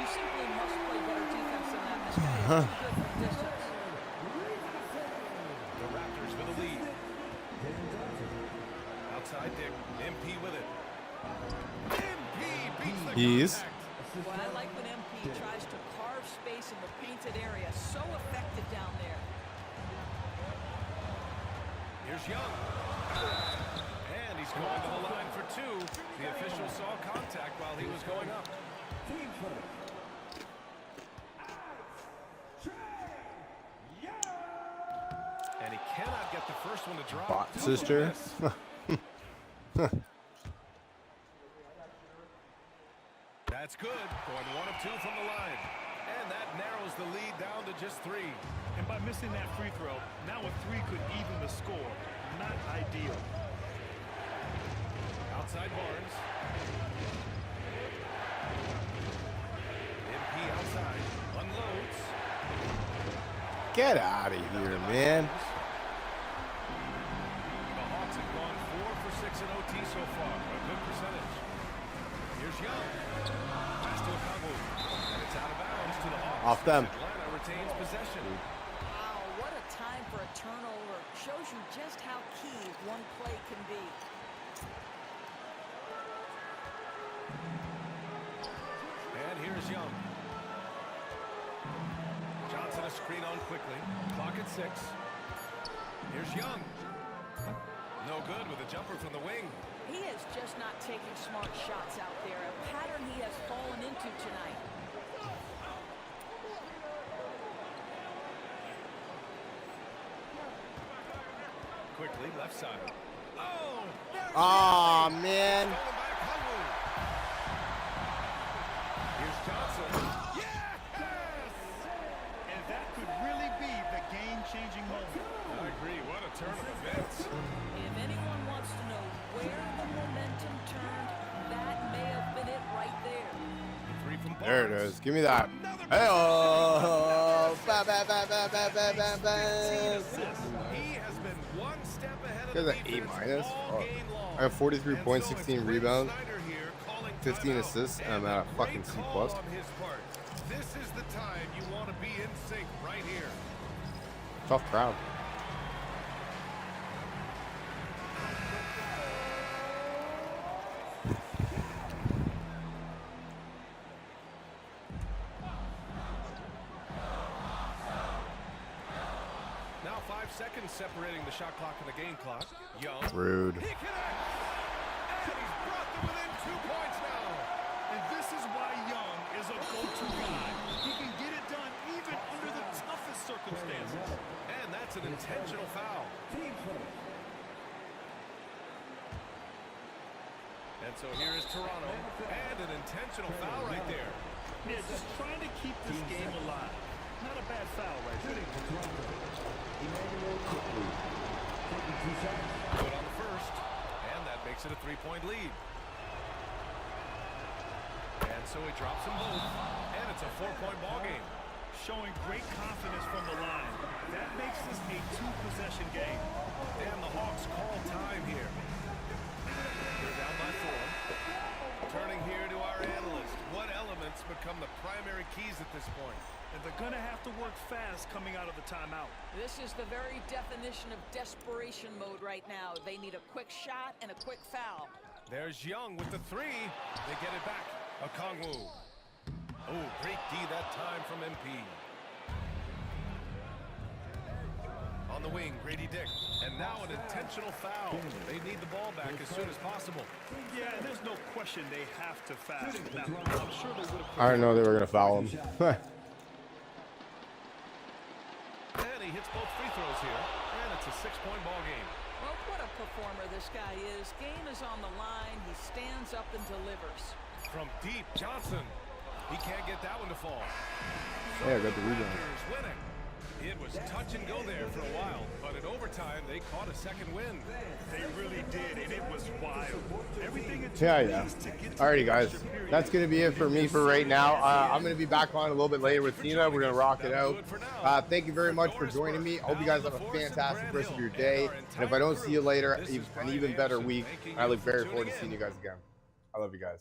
You simply must play better defense than that. This guy is too good from distance. The Raptors with a lead. Outside Dick. MP with it. MP beats the contact. Well, I like when MP tries to carve space in the painted area. So effective down there. Here's Young. And he's going to the line for 2. The official saw contact while he was going up. And he cannot get the first one to drop. Bot sister. That's good. Going 1 of 2 from the line. And that narrows the lead down to just 3. And by missing that free throw, now a 3 could even the score. Not ideal. Outside Barnes. MP outside. Unloads. Get out of here, man. The Hawks have gone 4 for 6 in OT so far. A good percentage. Here's Young. Pass to Okongwu. And it's out of bounds to the Hawks. Off them. Atlanta retains possession. Wow, what a time for a turnover. Shows you just how key one play can be. And here's Young. Johnson a screen on quickly. Clock at 6. Here's Young. No good with a jumper from the wing. He is just not taking smart shots out there. A pattern he has fallen into tonight. Quickly, left side. Oh! Aw, man. Here's Johnson. And that could really be the game-changing moment. I agree. What a turn of events. If anyone wants to know where the momentum turned, that may have been it right there. The 3 from Barnes. There it is. Give me that. Hey, oh. Bam, bam, bam, bam, bam, bam, bam, bam. He has been 1 step ahead of Got the an A defense minus. all Oh. game long. I have 43 And points, so it's 16 Rick rebounds, Snyder here calling 15 timeout. assists, and I'm And at a great fucking C+. call on his part. This is the time you want to be in sync right here. Tough crowd. Now 5 seconds separating the shot clock and the game clock. Young. Rude. He connects. And he's brought them within 2 points now. And this is why Young is a go-to guy. He can get it done even under the toughest circumstances. And that's an intentional foul. And so here is Toronto, and an intentional foul right there. Yeah, just trying to keep this game alive. Not a bad foul right there. Good on the first, and that makes it a 3-point lead. And so he drops them both, and it's a 4-point ball game. Showing great confidence from the line. That makes this a 2-possession game. And the Hawks call time here. They're down by 4. Turning here to our analyst. What elements become the primary keys at this point? And they're going to have to work fast coming out of the timeout. This is the very definition of desperation mode right now. They need a quick shot and a quick foul. There's Young with the 3. They get it back. Okongwu. Oh, great D that time from MP. On the wing, Grady Dick. And now an intentional foul. They need the ball back as soon as possible. Yeah, and there's no question they have to foul. Now, I'm sure they would have. I didn't know they were going to foul him. And he hits both free throws here. And it's a 6-point ball game. Well, what a performer this guy is. Game is on the line. He stands up and delivers. From deep, Johnson. He can't get that one to fall. Yeah, I got the rebound. Raptors winning. It was touch and go there for a while, but in overtime, they caught a second win. They really did, and it was wild. Everything it took Yeah. was to get to Alrighty, the guys. extra period. That's going to be it for me for right now. I'm going to be back on a little bit later with Tina. We're going to rock it out. Thank you very much for joining me. I hope you guys have a fantastic rest of your day. And if I don't see you later, an even better week. I look very forward to seeing you guys again. I love you guys.